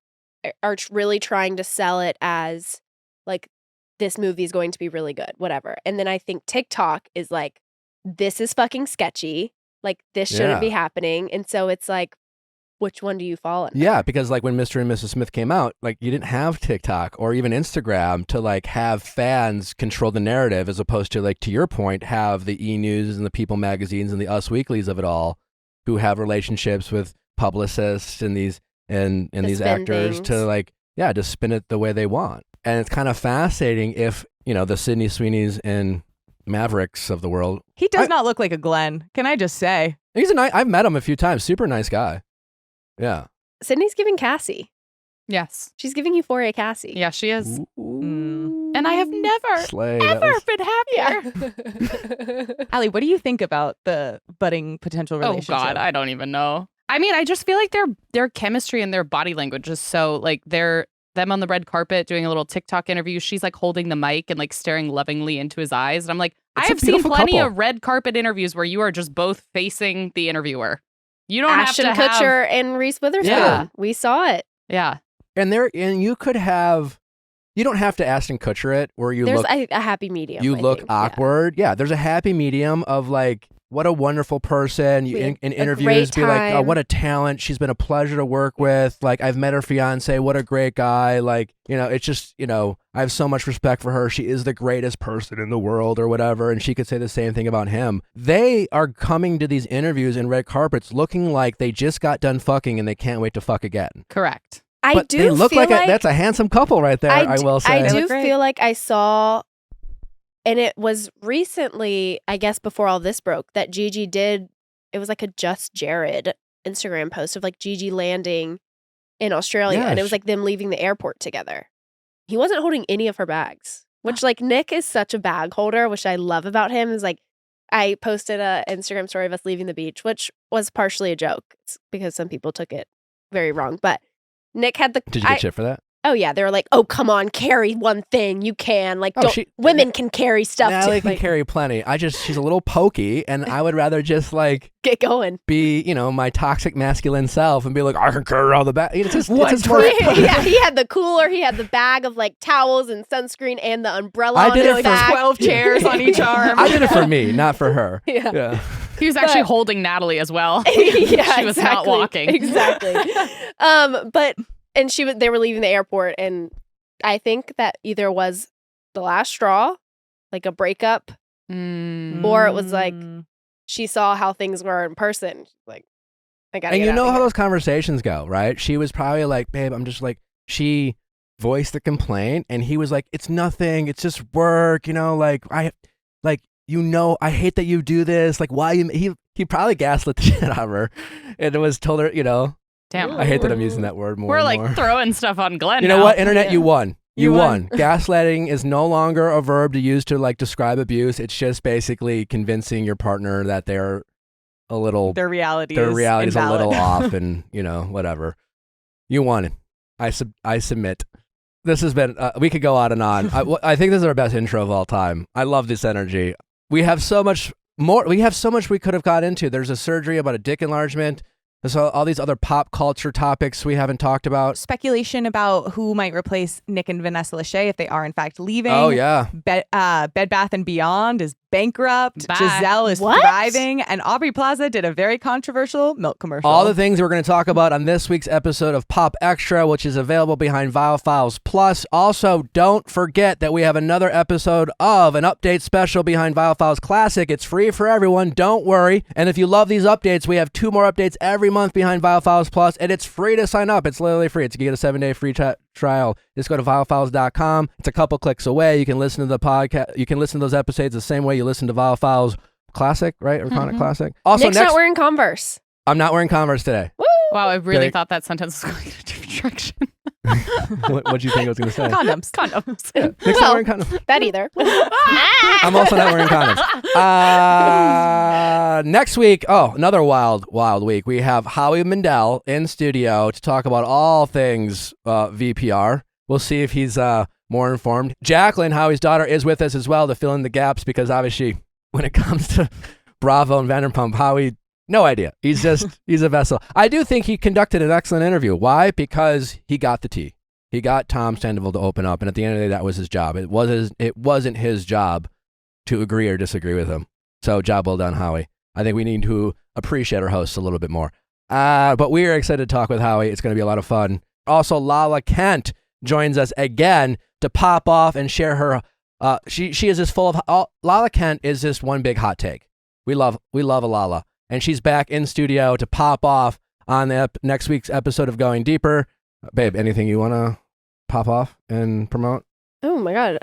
are really trying to sell it as like, this movie is going to be really good, whatever. And then I think TikTok is like, this is fucking sketchy. Like, this shouldn't be happening. And so it's like, which one do you fall under? Yeah, because like when Mr. and Mrs. Smith came out, like you didn't have TikTok or even Instagram to like have fans control the narrative, as opposed to, like, to your point, have the E-News and the People magazines and the Us Weeklies of it all, who have relationships with publicists and these these actors things. to like, to spin it the way they want. And it's kind of fascinating if, the Sydney Sweeneys and Mavericks of the world. He does not look like a Glenn. Can I just say? I've met him a few times. Super nice guy. Yeah. Sydney's giving Cassie. Yes. She's giving Euphoria Cassie. Yeah, she is. Mm. And I have never, Slay, ever been happier. Allie, what do you think about the budding potential relationship? Oh God, I don't even know. I mean, I just feel like their chemistry and their body language is so like them on the red carpet doing a little TikTok interview. She's like holding the mic and like staring lovingly into his eyes. And I'm like, I have seen plenty of red carpet interviews where you are just both facing the interviewer. You don't Ashton have to Kutcher and Reese Witherspoon. Yeah. We saw it. Yeah. And you could have, you don't have to Ashton Kutcher it where you There's look, a happy medium. you I look think. awkward. Yeah, there's a happy medium of like, what a wonderful person. You in interviews great be like, oh, time. what a talent. She's been a pleasure to work with. Like, I've met her fiance. What a great guy. Like, it's just, I have so much respect for her. She is the greatest person in the world or whatever. And she could say the same thing about him. They are coming to these interviews and red carpets looking like they just got done fucking and they can't wait to fuck again. Correct. But they look like that's a handsome couple right there, I will say. I do look great. feel like I saw, and it was recently, I guess before all this broke, that Gigi did, it was like a Just Jared Instagram post of like Gigi landing in Australia. Yeah, and it was like them leaving the airport together. He wasn't holding any of her bags, which like Nick is such a bag holder, which I love about him. Is like, I posted a Instagram story of us leaving the beach, which was partially a joke because some people took it very wrong. But Nick had the. Did you get shit for that? Oh yeah, they were like, "Oh come on, carry one thing. You can like, Oh, women can carry stuff. Natalie too. can Like, carry plenty. She's a little pokey, and I would rather just like get going." be, my toxic masculine self and be like, I can carry all the bag. It's just more. Yeah, he had the cooler. He had the bag of like towels and sunscreen and the umbrella. I on did his it for back. 12 chairs on each arm. I did it for me, not for her. Yeah. He was actually holding Natalie as well. Yeah, she was not walking. Exactly. But they were leaving the airport, and I think that either was the last straw, like a breakup, or it was like she saw how things were in person. She's like, I gotta. And get you out know of how here. those conversations go, right? She was probably like, babe, I'm just like, she voiced the complaint, and he was like, it's nothing, it's just work, I hate that you do this, like, why he probably gaslit the shit out of her, and it was told her, Damn. I hate that I'm using that word more. We're and like more. throwing stuff on Glenn. You know now. what, internet, Yeah. you won. You won. Gaslighting is no longer a verb to use to like describe abuse. It's just basically convincing your partner that they're a little Their reality is a invalid. little off, and whatever. You won it. I submit. This has been. We could go on and on. I think this is our best intro of all time. I love this energy. We have so much more. We have so much we could have got into. There's a surgery about a dick enlargement. There's all these other pop culture topics we haven't talked about. Speculation about who might replace Nick and Vanessa Lachey if they are in fact leaving. Oh yeah. Bed Bath & Beyond is bankrupt. Bye. Giselle is What? thriving. And Aubrey Plaza did a very controversial milk commercial. All the things we're going to talk about on this week's episode of Pop Extra, which is available behind Viall Files Plus. Also, don't forget that we have another episode of an update special behind Viall Files Classic. It's free for everyone. Don't worry. And if you love these updates, we have 2 more updates every month behind Viall Files Plus, and it's free to sign up. It's literally free. You get a 7-day free trial. Just go to viallfiles.com. It's a couple clicks away. You can listen to the podcast. You can listen to those episodes the same way you listen to Viall Files Classic, right? Or Chronic Classic. Also, Nick's not wearing Converse. I'm not wearing Converse today. Woo! Wow, I really thought that sentence was going in a different direction. What'd you think I was going to say? Condoms. Yeah. Nick's not wearing condoms. That either. I'm also not wearing condoms. Next week, another wild week. We have Howie Mandel in studio to talk about all things VPR. We'll see if he's more informed. Jacqueline, Howie's daughter, is with us as well to fill in the gaps because obviously when it comes to Bravo and Vanderpump, Howie, no idea. He's a vessel. I do think he conducted an excellent interview. Why? Because he got the tea. He got Tom Sandoval to open up, and at the end of the day, that was his job. It wasn't his job to agree or disagree with him. So job well done, Howie. I think we need to appreciate our hosts a little bit more. But we are excited to talk with Howie. It's going to be a lot of fun. Also, Lala Kent joins us again to pop off and share her. She is just full of. Lala Kent is just one big hot take. We love a Lala. And she's back in studio to pop off on the next week's episode of Going Deeper. Babe, anything you want to pop off and promote? Oh my God.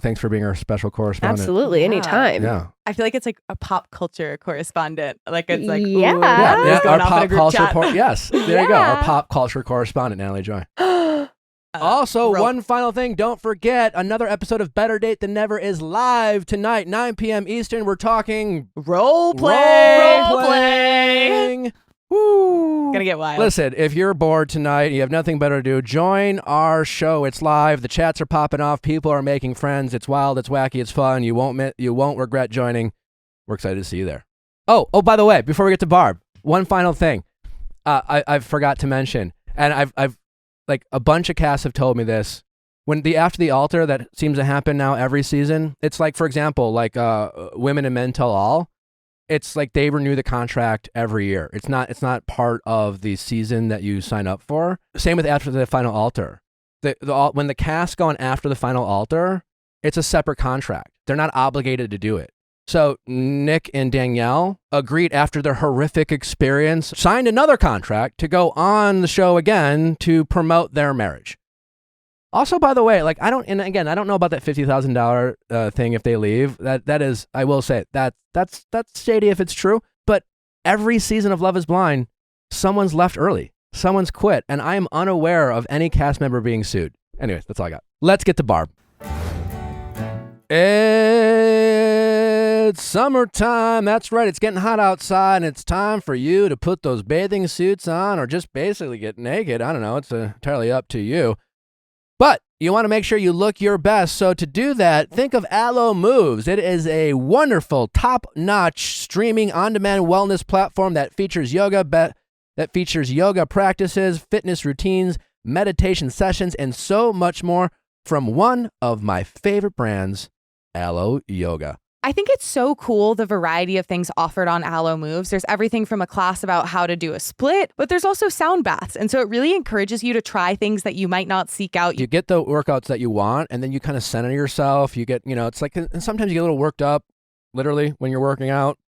Thanks for being our special correspondent. Absolutely, anytime. Yeah. I feel like it's like a pop culture correspondent. Like it's like, Yeah. ooh, Yeah, going our off in a pop group culture chat. yes, there you go. Our Yeah. pop culture correspondent, Natalie Joy. Also, one final thing, don't forget, another episode of Better Date Than Never is live tonight, 9 p.m. Eastern. We're talking Role play. Role-playing. Woo. Gonna get wild. Listen, if you're bored tonight and you have nothing better to do, join our show. It's live. The chats are popping off. People are making friends. It's wild. It's wacky. It's fun. You won't regret joining. We're excited to see you there. Oh, by the way, before we get to Barb, one final thing. I forgot to mention, and I've like a bunch of casts have told me this. When after the altar that seems to happen now every season, it's like, for example, like Women and Men Tell All. It's like they renew the contract every year. It's not part of the season that you sign up for. Same with after the final altar. When the cast go on after the final altar, it's a separate contract. They're not obligated to do it. So Nick and Danielle agreed after their horrific experience, signed another contract to go on the show again to promote their marriage. Also, by the way, like I don't know about that $50,000 thing if they leave. That is, I will say that's shady if it's true. But every season of Love Is Blind, someone's left early, someone's quit, and I am unaware of any cast member being sued. Anyways, that's all I got. Let's get to Barb. It's summertime. That's right. It's getting hot outside, and it's time for you to put those bathing suits on or just basically get naked. I don't know. It's entirely up to you. But you want to make sure you look your best. So to do that, think of Alo Moves. It is a wonderful, top-notch streaming on-demand wellness platform that features yoga practices, fitness routines, meditation sessions, and so much more from one of my favorite brands, Alo Yoga. I think it's so cool, the variety of things offered on Alo Moves. There's everything from a class about how to do a split, but there's also sound baths. And so it really encourages you to try things that you might not seek out. You get the workouts that you want, and then you kind of center yourself. You get, it's like, and sometimes you get a little worked up, literally, when you're working out.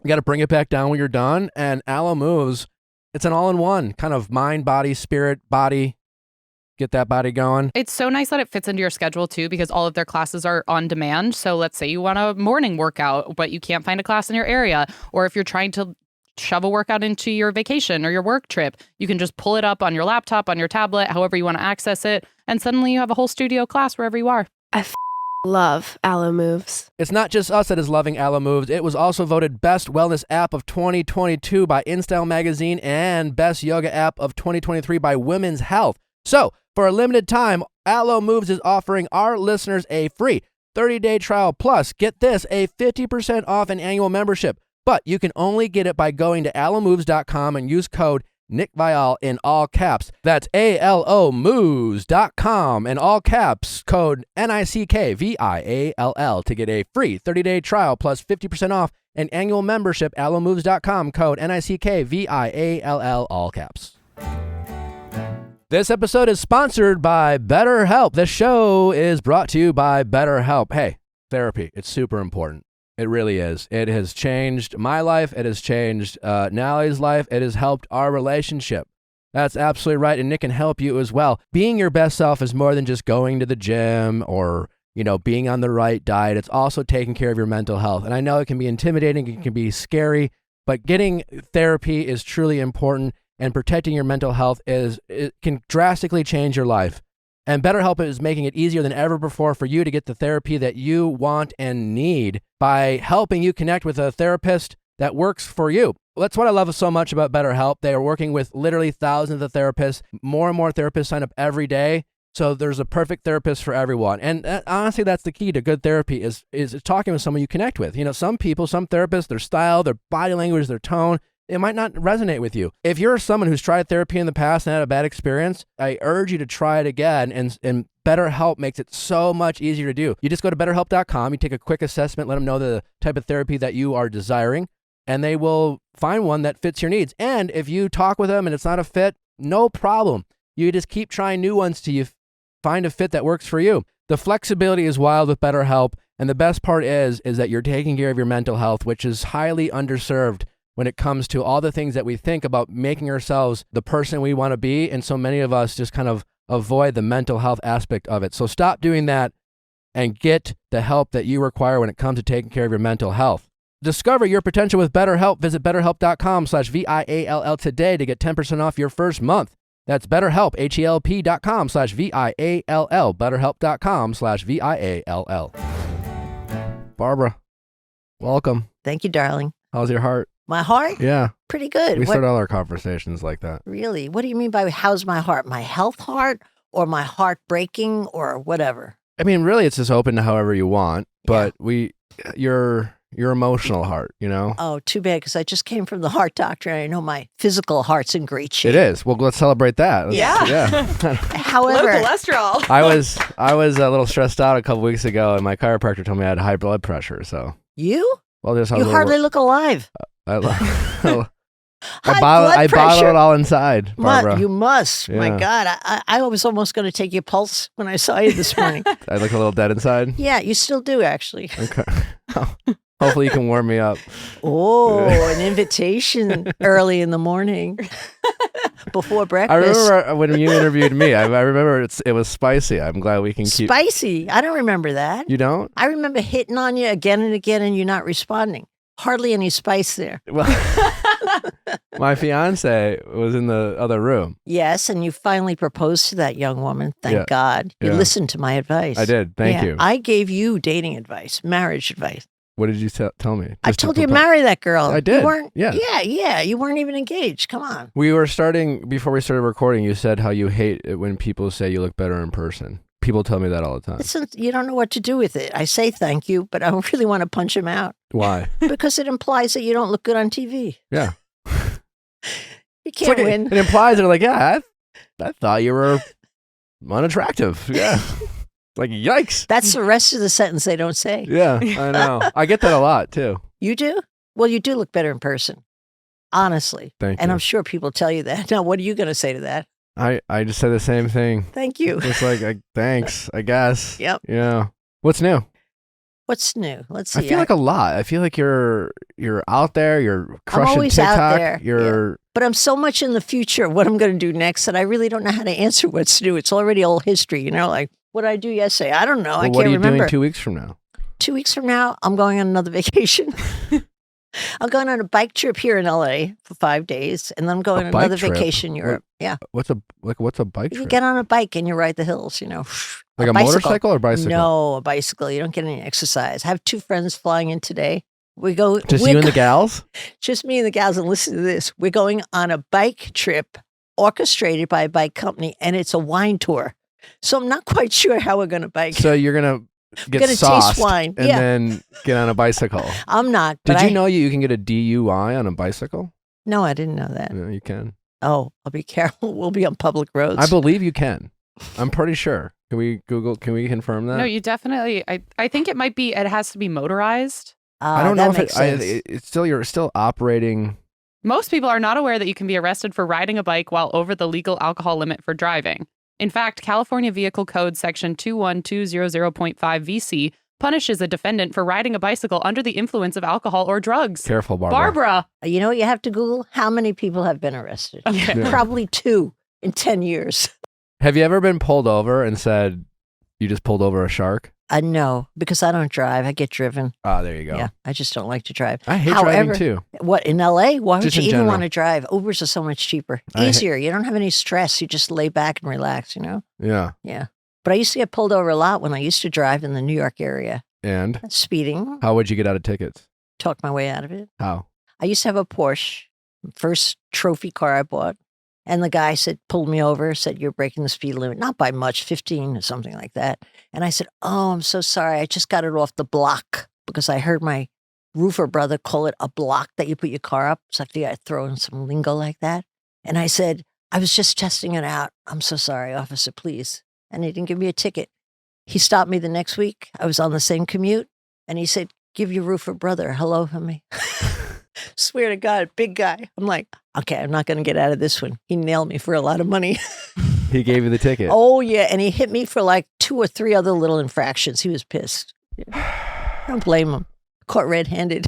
You got to bring it back down when you're done. And Alo Moves, it's an all-in-one kind of mind, body, spirit, body. Get that body going. It's so nice that it fits into your schedule too, because all of their classes are on demand. So let's say you want a morning workout, but you can't find a class in your area. Or if you're trying to shove a workout into your vacation or your work trip, you can just pull it up on your laptop, on your tablet, however you want to access it. And suddenly you have a whole studio class wherever you are. I love Alo Moves. It's not just us that is loving Alo Moves. It was also voted Best Wellness App of 2022 by InStyle Magazine and Best Yoga App of 2023 by Women's Health. So, for a limited time, Alo Moves is offering our listeners a free 30-day trial plus, get this, a 50% off an annual membership. But you can only get it by going to alomoves.com and use code Nick Viall in all caps. That's alomoves.com in all caps, code NICKVIALL to get a free 30-day trial plus 50% off an annual membership. Alomoves.com, code NICKVIALL, all caps. This episode is sponsored by BetterHelp. This show is brought to you by BetterHelp. Hey, therapy, it's super important. It really is. It has changed my life. It has changed Nally's life. It has helped our relationship. That's absolutely right. And it can help you as well. Being your best self is more than just going to the gym or, being on the right diet. It's also taking care of your mental health. And I know it can be intimidating. It can be scary, but getting therapy is truly important, and protecting your mental health it can drastically change your life. And BetterHelp is making it easier than ever before for you to get the therapy that you want and need by helping you connect with a therapist that works for you. That's what I love so much about BetterHelp. They are working with literally thousands of therapists. More and more therapists sign up every day. So there's a perfect therapist for everyone. And honestly, that's the key to good therapy is talking with someone you connect with. Some therapists, their style, their body language, their tone, it might not resonate with you. If you're someone who's tried therapy in the past and had a bad experience, I urge you to try it again. And BetterHelp makes it so much easier to do. You just go to BetterHelp.com, you take a quick assessment, let them know the type of therapy that you are desiring, and they will find one that fits your needs. And if you talk with them and it's not a fit, no problem. You just keep trying new ones till you find a fit that works for you. The flexibility is wild with BetterHelp. And the best part is that you're taking care of your mental health, which is highly underserved when it comes to all the things that we think about making ourselves the person we want to be. And so many of us just kind of avoid the mental health aspect of it. So stop doing that and get the help that you require when it comes to taking care of your mental health. Discover your potential with BetterHelp. Visit BetterHelp.com/VIALL today to get 10% off your first month. That's BetterHelp, HELP.com/VIALL, BetterHelp.com/VIALL. Barbara, welcome. Thank you, darling. How's your heart? My heart? Yeah. Pretty good. We start all our conversations like that. Really? What do you mean by how's my heart? My health heart or my heart breaking or whatever? I mean, really, it's just open to however you want, but your emotional heart, Oh, too bad, because I just came from the heart doctor and I know my physical heart's in great shape. It is. Well, let's celebrate that. Yeah. However, low cholesterol. I was a little stressed out a couple weeks ago, and my chiropractor told me I had high blood pressure. So you just you hardly look alive. I High bottle blood pressure. it all inside, Barbara. You must. Yeah. My God, I was almost going to take your pulse when I saw you this morning. I look a little dead inside. Yeah, you still do, actually. Okay. Hopefully you can warm me up. Oh, an invitation early in the morning before breakfast. I remember when you interviewed me. I remember it was spicy. I'm glad we can keep spicy. I don't remember that. You don't? I remember hitting on you again and again, and you not responding. Hardly any spice there. Well, my fiance was in the other room. Yes, and you finally proposed to that young woman. Thank God. You listened to my advice. I did. Thank you. I gave you dating advice, marriage advice. What did you tell me? I told you to marry that girl. I did. You weren't, yeah. Yeah. You weren't even engaged. Come on. Before we started recording, you said how you hate it when people say you look better in person. People tell me that all the time. You don't know what to do with it. I say thank you, but I don't really want to punch him out. Why? Because it implies that you don't look good on TV. Yeah. You can't win. It implies they're like, I thought you were unattractive. Yeah. Like, yikes. That's the rest of the sentence they don't say. Yeah, I know. I get that a lot, too. You do? Well, you do look better in person. Honestly. Thank you. And I'm sure people tell you that. Now, what are you going to say to that? I just said the same thing. Thank you. It's like, thanks, I guess. Yep. Yeah. What's new? What's new? Let's see. I feel like a lot. I feel like you're out there. You're crushing I'm always TikTok. out there. You're. But I'm so much in the future of what I'm going to do next that I really don't know how to answer what's new. It's already old history, like what did I do yesterday? I don't know. I can't remember. What are you doing 2 weeks from now? 2 weeks from now, I'm going on another vacation. I'm going on a bike trip here in LA for 5 days, and then I'm going on another vacation in Europe. Yeah. What's a bike trip? You get on a bike and you ride the hills, Like a motorcycle or bicycle? No, a bicycle. You don't get any exercise. I have 2 friends flying in today. We go. Just you and the gals? Just me and the gals. And listen to this. We're going on a bike trip orchestrated by a bike company, and it's a wine tour. So I'm not quite sure how we're going to bike. So you're going to get sauced taste wine. And then get on a bicycle. I'm not. Did you know you can get a DUI on a bicycle? No, I didn't know that. Yeah, you can. Oh, I'll be careful. We'll be on public roads. I believe you can. I'm pretty sure. Can we confirm that? No, you definitely. I think it has to be motorized. I don't know if you're still operating. Most people are not aware that you can be arrested for riding a bike while over the legal alcohol limit for driving. In fact, California Vehicle Code Section 21200.5 VC punishes a defendant for riding a bicycle under the influence of alcohol or drugs. Careful, Barbara. Barbara. You know what you have to Google? How many people have been arrested? Okay. Yeah. Probably 2 in 10 years. Have you ever been pulled over and said you just pulled over a shark? No, because I don't drive. I get driven. Ah, there you go. Yeah, I just don't like to drive. I hate However, driving too. What, in LA? Why would Just you in even general. want to drive? Ubers are so much cheaper. I ha- Easier. You don't have any stress. You just lay back and relax, you know? Yeah. Yeah. But I used to get pulled over a lot when I used to drive in the New York area. And Speeding. how would you get out of tickets? Talked my way out of it. How? I used to have a Porsche, first trophy car I bought. And the guy pulled me over, said, you're breaking the speed limit. Not by much, 15 or something like that. And I said, oh, I'm so sorry. I just got it off the block because I heard my roofer brother call it a block that you put your car up. So I think I throw in some lingo like that. And I said, I was just testing it out. I'm so sorry, officer, please. And he didn't give me a ticket. He stopped me the next week. I was on the same commute. And he said, give your roofer brother a hello from me. Swear to God, big guy. I'm like, okay, I'm not going to get out of this one. He nailed me for a lot of money. He gave you the ticket. Oh, yeah. And he hit me for like 2 or 3 other little infractions. He was pissed. I don't blame him. Caught red-handed.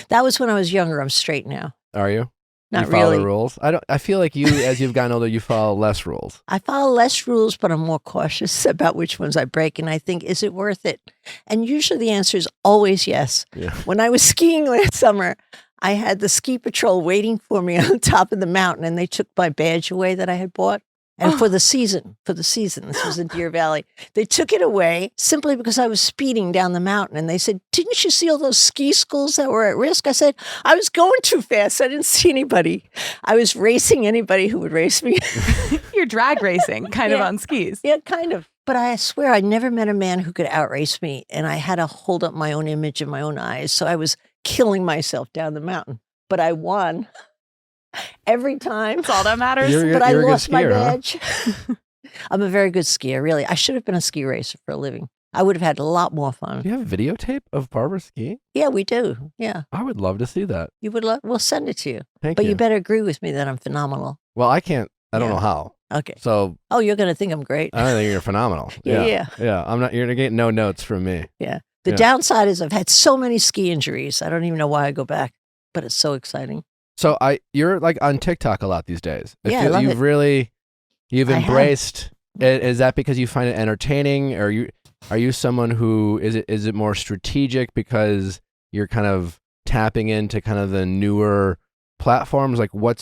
That was when I was younger. I'm straight now. Are you? Not you follow really. the rules? I feel like you, as you've gotten older, you follow less rules. I follow less rules, but I'm more cautious about which ones I break. And I think, is it worth it? And usually the answer is always yes. Yeah. When I was skiing last summer, I had the ski patrol waiting for me on top of the mountain, and they took my badge away that I had bought. And for the season, this was in Deer Valley, they took it away simply because I was speeding down the mountain. And they said, didn't you see all those ski schools that were at risk? I said, I was going too fast. I didn't see anybody. I was racing anybody who would race me. You're drag racing kind of Yeah. on skis. Yeah, kind of. But I swear I never met a man who could outrace me. And I had to hold up my own image in my own eyes. So I was killing myself down the mountain. But I won every time. That's all that matters. But I you're a good lost my skier, huh? badge. I'm a very good skier, really. I should have been a ski racer for a living. I would have had a lot more fun. Do you have a videotape of Barbara skiing? Yeah, we do. Yeah. I would love to see that. You would love, we'll send it to you. Thank But you. you better agree with me that I'm phenomenal. Well, I can't. I don't Yeah. know how. Okay. So Oh, you're going to think I'm great. I don't think you're phenomenal. Yeah. Yeah. I'm not. You're gonna get no notes from me. The Yeah. downside is I've had so many ski injuries. I don't even know why I go back, but it's so exciting. So you're like on TikTok a lot these days. Yeah, I love you've it. you've I have. embraced. Is that because you find it entertaining, or are you someone who is it more strategic because you're kind of tapping into kind of the newer platforms? Like what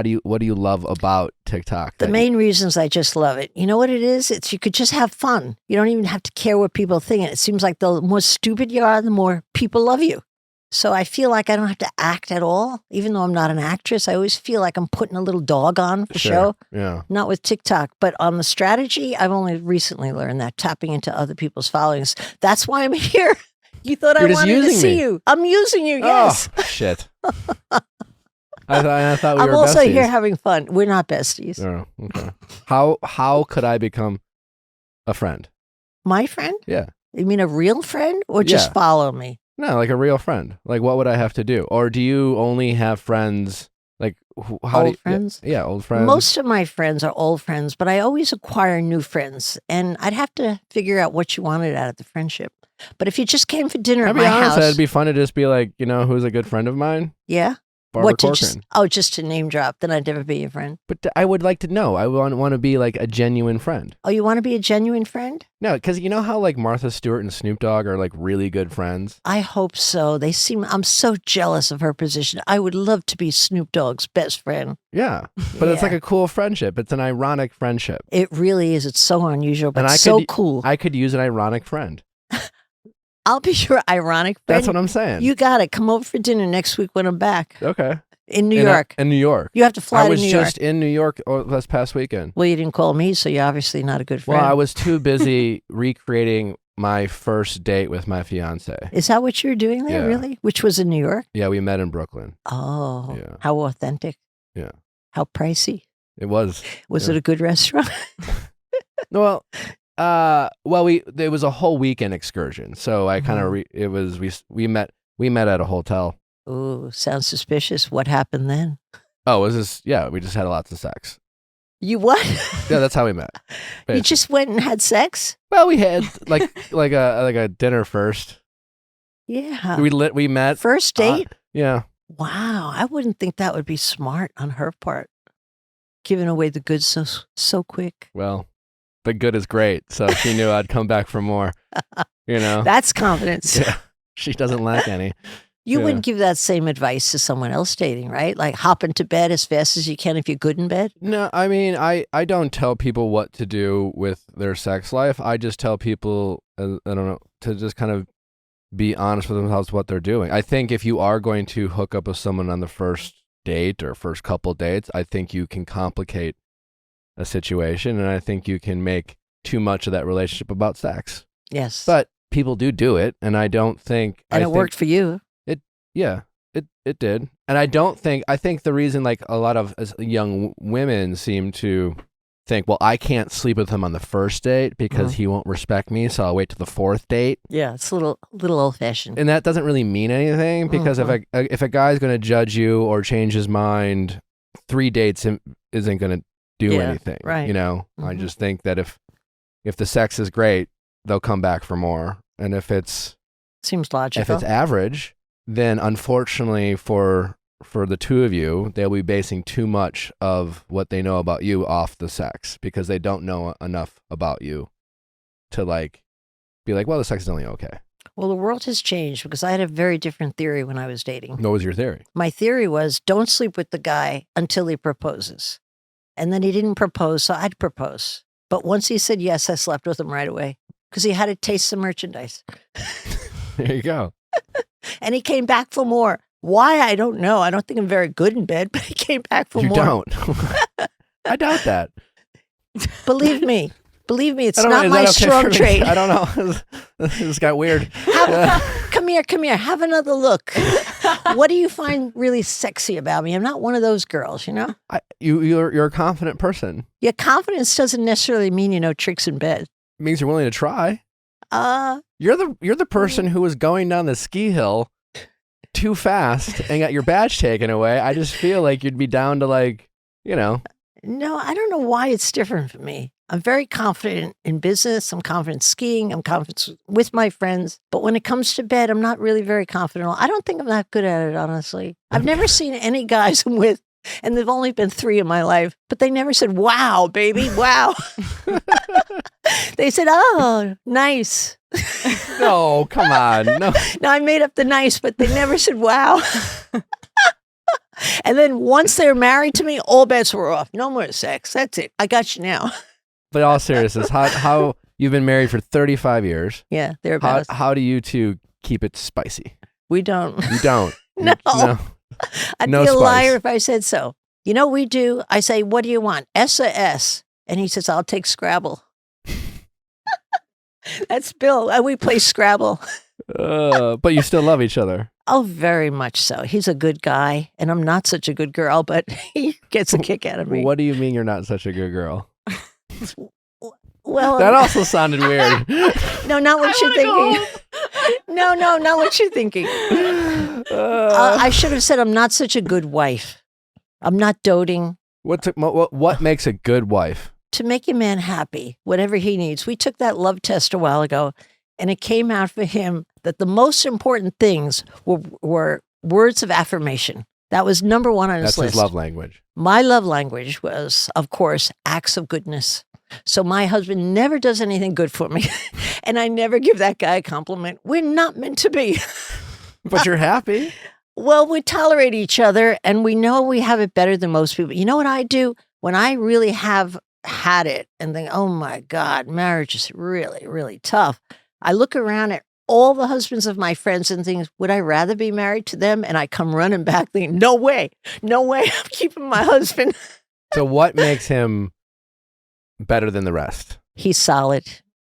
do you love about TikTok? The main reasons I just love it. You know what it is? It's you could just have fun. You don't even have to care what people think. And it seems like the more stupid you are, the more people love you. So I feel like I don't have to act at all. Even though I'm not an actress, I always feel like I'm putting a little dog on for show. Yeah. Not with TikTok, but on the strategy, I've only recently learned that tapping into other people's followings. That's why I'm here. You thought You're I just wanted to using see me. you. I'm using you, yes. Oh, shit. I thought we I'm were also besties. here having fun. We're not besties. Oh, okay. How could I become a friend? My friend? Yeah. You mean a real friend or just Yeah. follow me? No, like a real friend. Like, what would I have to do? Or do you only have friends? Like, how do Old you, friends? Yeah, old friends. Most of my friends are old friends, but I always acquire new friends. And I'd have to figure out what you wanted out of the friendship. But if you just came for dinner I'll at be my honest, house, it'd be fun to just be like, who's a good friend of mine? yeah. Barbara What to Corcoran. just to name drop, then I'd never be your friend. But I would like to know. I want to be like a genuine friend. Oh, you want to be a genuine friend? No, because you know how like Martha Stewart and Snoop Dogg are like really good friends? I hope so. I'm so jealous of her position. I would love to be Snoop Dogg's best friend. Yeah. But it's Yeah. like a cool friendship. It's an ironic friendship. It really is. It's so unusual, but And I so could- cool. I could use an ironic friend. I'll be your ironic friend. That's what I'm saying. You got it. Come over for dinner next week when I'm back Okay. in New York. In New York. You have to fly I to was New just York. in New York this past weekend. Well, you didn't call me, so you're obviously not a good friend. Well, I was too busy recreating my first date with my fiance. Is that what you were doing there, Yeah. really? Which was in New York? Yeah, we met in Brooklyn. Oh, Yeah. how authentic. Yeah. How pricey. It was. Was Yeah. it a good restaurant? Well, it was a whole weekend excursion. So I kind of we met at a hotel. Ooh, sounds suspicious. What happened then? Oh, it was just we just had lots of sex. You what? Yeah, that's how we met. You basically. just went and had sex? Well, we had like a dinner first. Yeah. We met. First date? Yeah. Wow. I wouldn't think that would be smart on her part. Giving away the goods so quick. Well, the good is great, so she knew I'd come back for more. You know. That's confidence. Yeah. She doesn't lack any. You Yeah. wouldn't give that same advice to someone else dating, right? Like hop into bed as fast as you can if you're good in bed? No, I mean, I don't tell people what to do with their sex life. I just tell people, I don't know, to just kind of be honest with themselves what they're doing. I think if you are going to hook up with someone on the first date or first couple dates, I think you can complicate a situation, and I think you can make too much of that relationship about sex. Yes. But people do it, and I don't think... And it worked for you. Yeah, it did. And I think the reason like a lot of young women seem to think, well, I can't sleep with him on the first date because he won't respect me, so I'll wait till the fourth date. Yeah, it's a little old fashioned. And that doesn't really mean anything because if a guy's going to judge you or change his mind, 3 dates isn't going to do anything. Right. You know, I just think that if the sex is great, they'll come back for more. And if it's Seems logical. if it's average, then unfortunately for the two of you, they'll be basing too much of what they know about you off the sex because they don't know enough about you to like be like, well, the sex is only okay. Well, the world has changed because I had a very different theory when I was dating. What was your theory? My theory was don't sleep with the guy until he proposes. And then he didn't propose, so I'd propose. But once he said yes, I slept with him right away because he had to taste the merchandise. There you go. And he came back for more. Why? I don't know. I don't think I'm very good in bed, but he came back for You more. don't. I doubt that. Believe me. Believe me, it's I don't know, not is my that okay strong for me? trait. I don't know. This got weird. Come here. Have another look. What do you find really sexy about me? I'm not one of those girls, you know? You're a confident person. Yeah, confidence doesn't necessarily mean you know tricks in bed. It means you're willing to try. You're the person who was going down the ski hill too fast and got your badge taken away. I just feel like you'd be down to like, you know. No, I don't know why it's different for me. I'm very confident in business. I'm confident skiing. I'm confident with my friends. But when it comes to bed, I'm not really very confident. I don't think I'm that good at it, honestly. I've never seen any guys I'm with, and there've only been 3 in my life, but they never said, wow, baby, wow. They said, oh, nice. No, come on. No. No, I made up the nice, but they never said, wow. And then once they're married to me, all bets were off. No more sex. That's it. I got you now. But all seriousness, how you've been married for 35 years. Yeah, thereabouts. How do you two keep it spicy? We don't. You don't. No. I'd No be a spice. liar if I said so. You know what we do? I say, what do you want? S or S? And he says, I'll take Scrabble. That's Bill. And we play Scrabble. But you still love each other. Oh, very much so. He's a good guy, and I'm not such a good girl, but he gets a kick out of me. What do you mean you're not such a good girl? Well, That also sounded weird. no, not what you're thinking. No, not what you're thinking. I should have said I'm not such a good wife. I'm not doting. What makes a good wife? To make your man happy, whatever he needs. We took that love test a while ago, and it came out for him that the most important things were words of affirmation. That was number 1 on his That's list. his love language. My love language was, of course, acts of goodness. So my husband never does anything good for me, and I never give that guy a compliment. We're not meant to be. But you're happy. Well, we tolerate each other, and we know we have it better than most people. You know what I do? When I really have had it and think, oh my God, marriage is really, really tough, I look around at all the husbands of my friends and think, would I rather be married to them? And I come running back thinking, no way, I'm keeping my husband. So what makes him better than the rest? He's solid.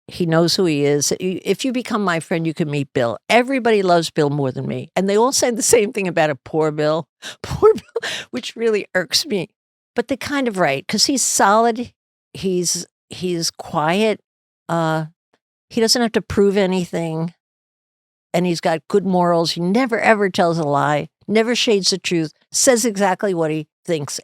He knows who he is. If you become my friend, you can meet Bill. Everybody loves Bill more than me. And they all say the same thing about a poor Bill, which really irks me. But they're kind of right, because he's solid. He's quiet. He doesn't have to prove anything. And he's got good morals. He never, ever tells a lie, never shades the truth, says exactly what he thinks.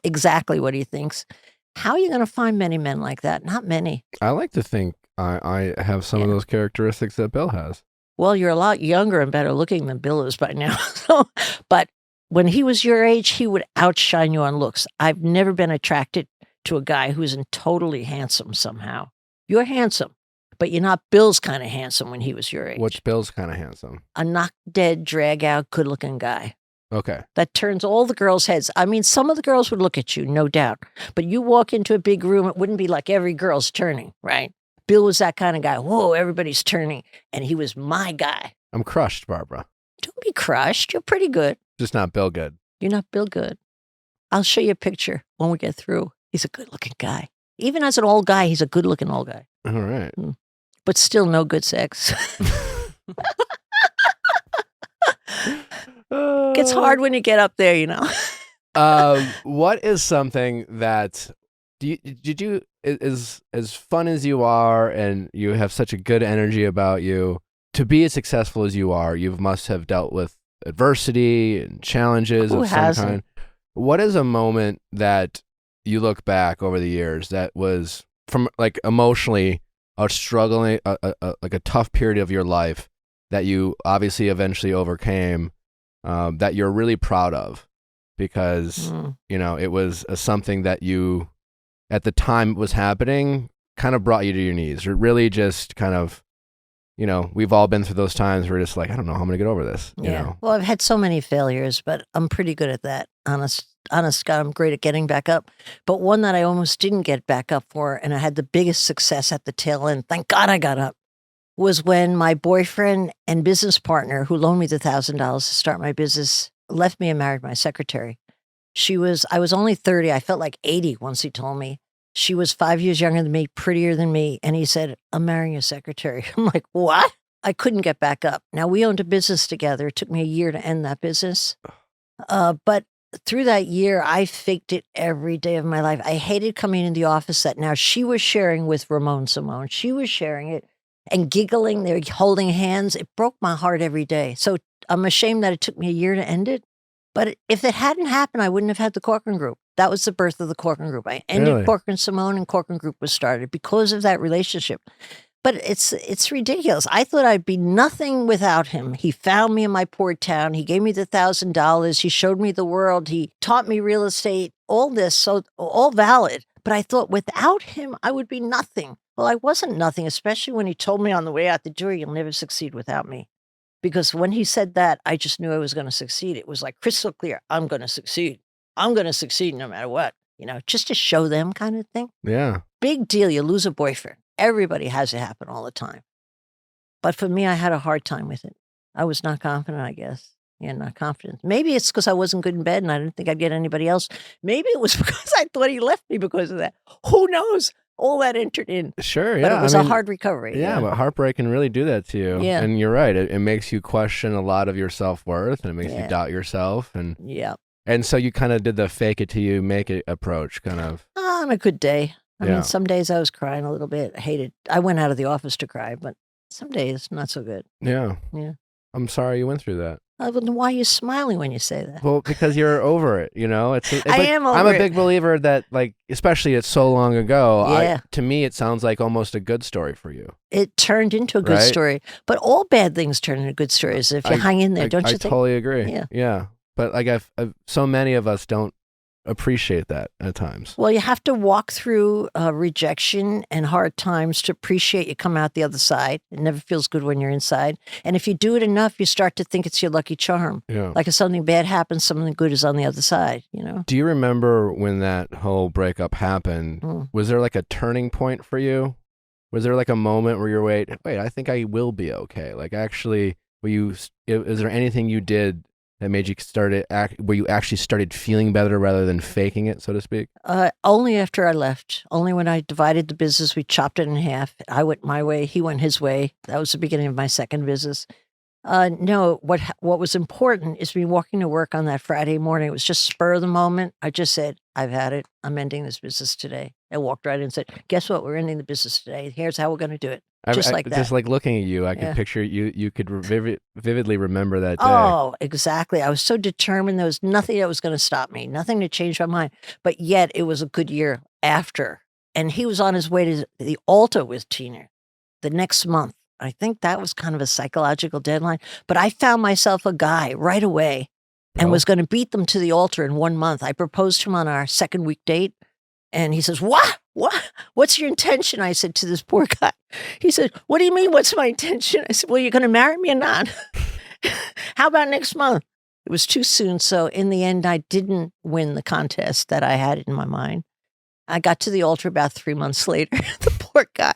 How are you going to find many men like that? Not many. I like to think I have some of those characteristics that Bill has. Well, you're a lot younger and better looking than Bill is by now. But when he was your age, he would outshine you on looks. I've never been attracted to a guy who's totally handsome somehow. You're handsome, but you're not Bill's kind of handsome when he was your age. What's Bill's kind of handsome? A knock-dead, drag-out, good-looking guy. Okay. That turns all the girls' heads. I mean, some of the girls would look at you, no doubt. But you walk into a big room, it wouldn't be like every girl's turning, right? Bill was that kind of guy. Whoa, everybody's turning. And he was my guy. I'm crushed, Barbara. Don't be crushed. You're pretty good. Just not Bill good. You're not Bill good. I'll show you a picture when we get through. He's a good-looking guy. Even as an old guy, he's a good-looking old guy. All right. But still no good sex. Gets hard when you get up there, you know. What is something that did you is as fun as you are, and you have such a good energy about you, to be as successful as you are, you must have dealt with adversity and challenges of some kind. What is a moment that you look back over the years that was, from like emotionally, a struggling, like a tough period of your life that you obviously eventually overcame, that you're really proud of, because you know it was something that you, at the time it was happening, kind of brought you to your knees. It really just kind of, you know, we've all been through those times where we're just like, I don't know how I'm going to get over this. You know? Well, I've had so many failures, but I'm pretty good at that. Honest God, I'm great at getting back up. But one that I almost didn't get back up for, and I had the biggest success at the tail end, thank God I got up, was when my boyfriend and business partner, who loaned me the $1,000 to start my business, left me and married my secretary. I was only 30. I felt like 80 once he told me. She was 5 years younger than me, prettier than me. And he said, I'm marrying a secretary. I'm like, what? I couldn't get back up. Now, we owned a business together. It took me a year to end that business. But through that year, I faked it every day of my life. I hated coming in the office that now she was sharing with Ramon Simone. She was sharing it and giggling. They're holding hands. It broke my heart every day. So I'm ashamed that it took me a year to end it. But if it hadn't happened, I wouldn't have had the Corcoran Group. That was the birth of the Corcoran Group. I ended Corcoran Simone, and Corcoran Group was started because of that relationship. But it's ridiculous. I thought I'd be nothing without him. He found me in my poor town. He gave me the $1,000. He showed me the world. He taught me real estate, all this, so all valid. But I thought without him, I would be nothing. Well, I wasn't nothing, especially when he told me on the way out the door, you'll never succeed without me. Because when he said that, I just knew I was going to succeed. It was like crystal clear. I'm going to succeed. I'm going to succeed no matter what, you know, just to show them kind of thing. Yeah. Big deal. You lose a boyfriend. Everybody has it happen all the time. But for me, I had a hard time with it. I was not confident, I guess. Yeah, not confident. Maybe it's because I wasn't good in bed and I didn't think I'd get anybody else. Maybe it was because I thought he left me because of that. Who knows? All that entered in. Sure, yeah. But it was a hard recovery. Yeah, but heartbreak can really do that to you. Yeah. And you're right. It makes you question a lot of your self-worth, and it makes you doubt yourself. And And so you kind of did the fake it till you make it approach, kind of. On a good day. I mean, some days I was crying a little bit. I went out of the office to cry, but some days not so good. Yeah. Yeah. I'm sorry you went through that. Why are you smiling when you say that? Well, because you're over it, you know? I am over it. I'm a big believer that, like, especially it's so long ago, to me it sounds like almost a good story for you. It turned into a good story. But all bad things turn into good stories if you hang in there, don't you think? I totally agree. Yeah. But like so many of us don't appreciate that at times. Well, you have to walk through rejection and hard times to appreciate you come out the other side. It never feels good when you're inside. And if you do it enough, you start to think it's your lucky charm. Yeah. Like if something bad happens, something good is on the other side, you know? Do you remember when that whole breakup happened? Was there like a turning point for you? Was there like a moment where you're, wait, I think I will be okay? Like actually, is there anything you did that made you where you actually started feeling better rather than faking it, so to speak? Only after I left. Only when I divided the business, we chopped it in half. I went my way, he went his way. That was the beginning of my second business. No, what was important is me walking to work on that Friday morning. It was just spur of the moment. I just said, I've had it. I'm ending this business today. I walked right in and said, guess what? We're ending the business today. Here's how we're going to do it. like that. Just like looking at you, I could Yeah. picture you. You could vividly remember that day. Oh, exactly. I was so determined. There was nothing that was going to stop me, nothing to change my mind. But yet it was a good year after. And he was on his way to the altar with Tina the next month. I think that was kind of a psychological deadline. But I found myself a guy right away and was going to beat them to the altar in 1 month. I proposed to him on our second week date. And he says, what? What's your intention? I said to this poor guy. He said, what do you mean, what's my intention? I said, well, you're going to marry me or not? How about next month? It was too soon. So in the end, I didn't win the contest that I had in my mind. I got to the altar about 3 months later. The poor guy,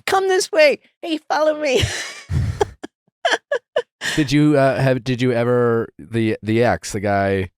come this way. Hey, follow me. Did you ever, the ex, the guy,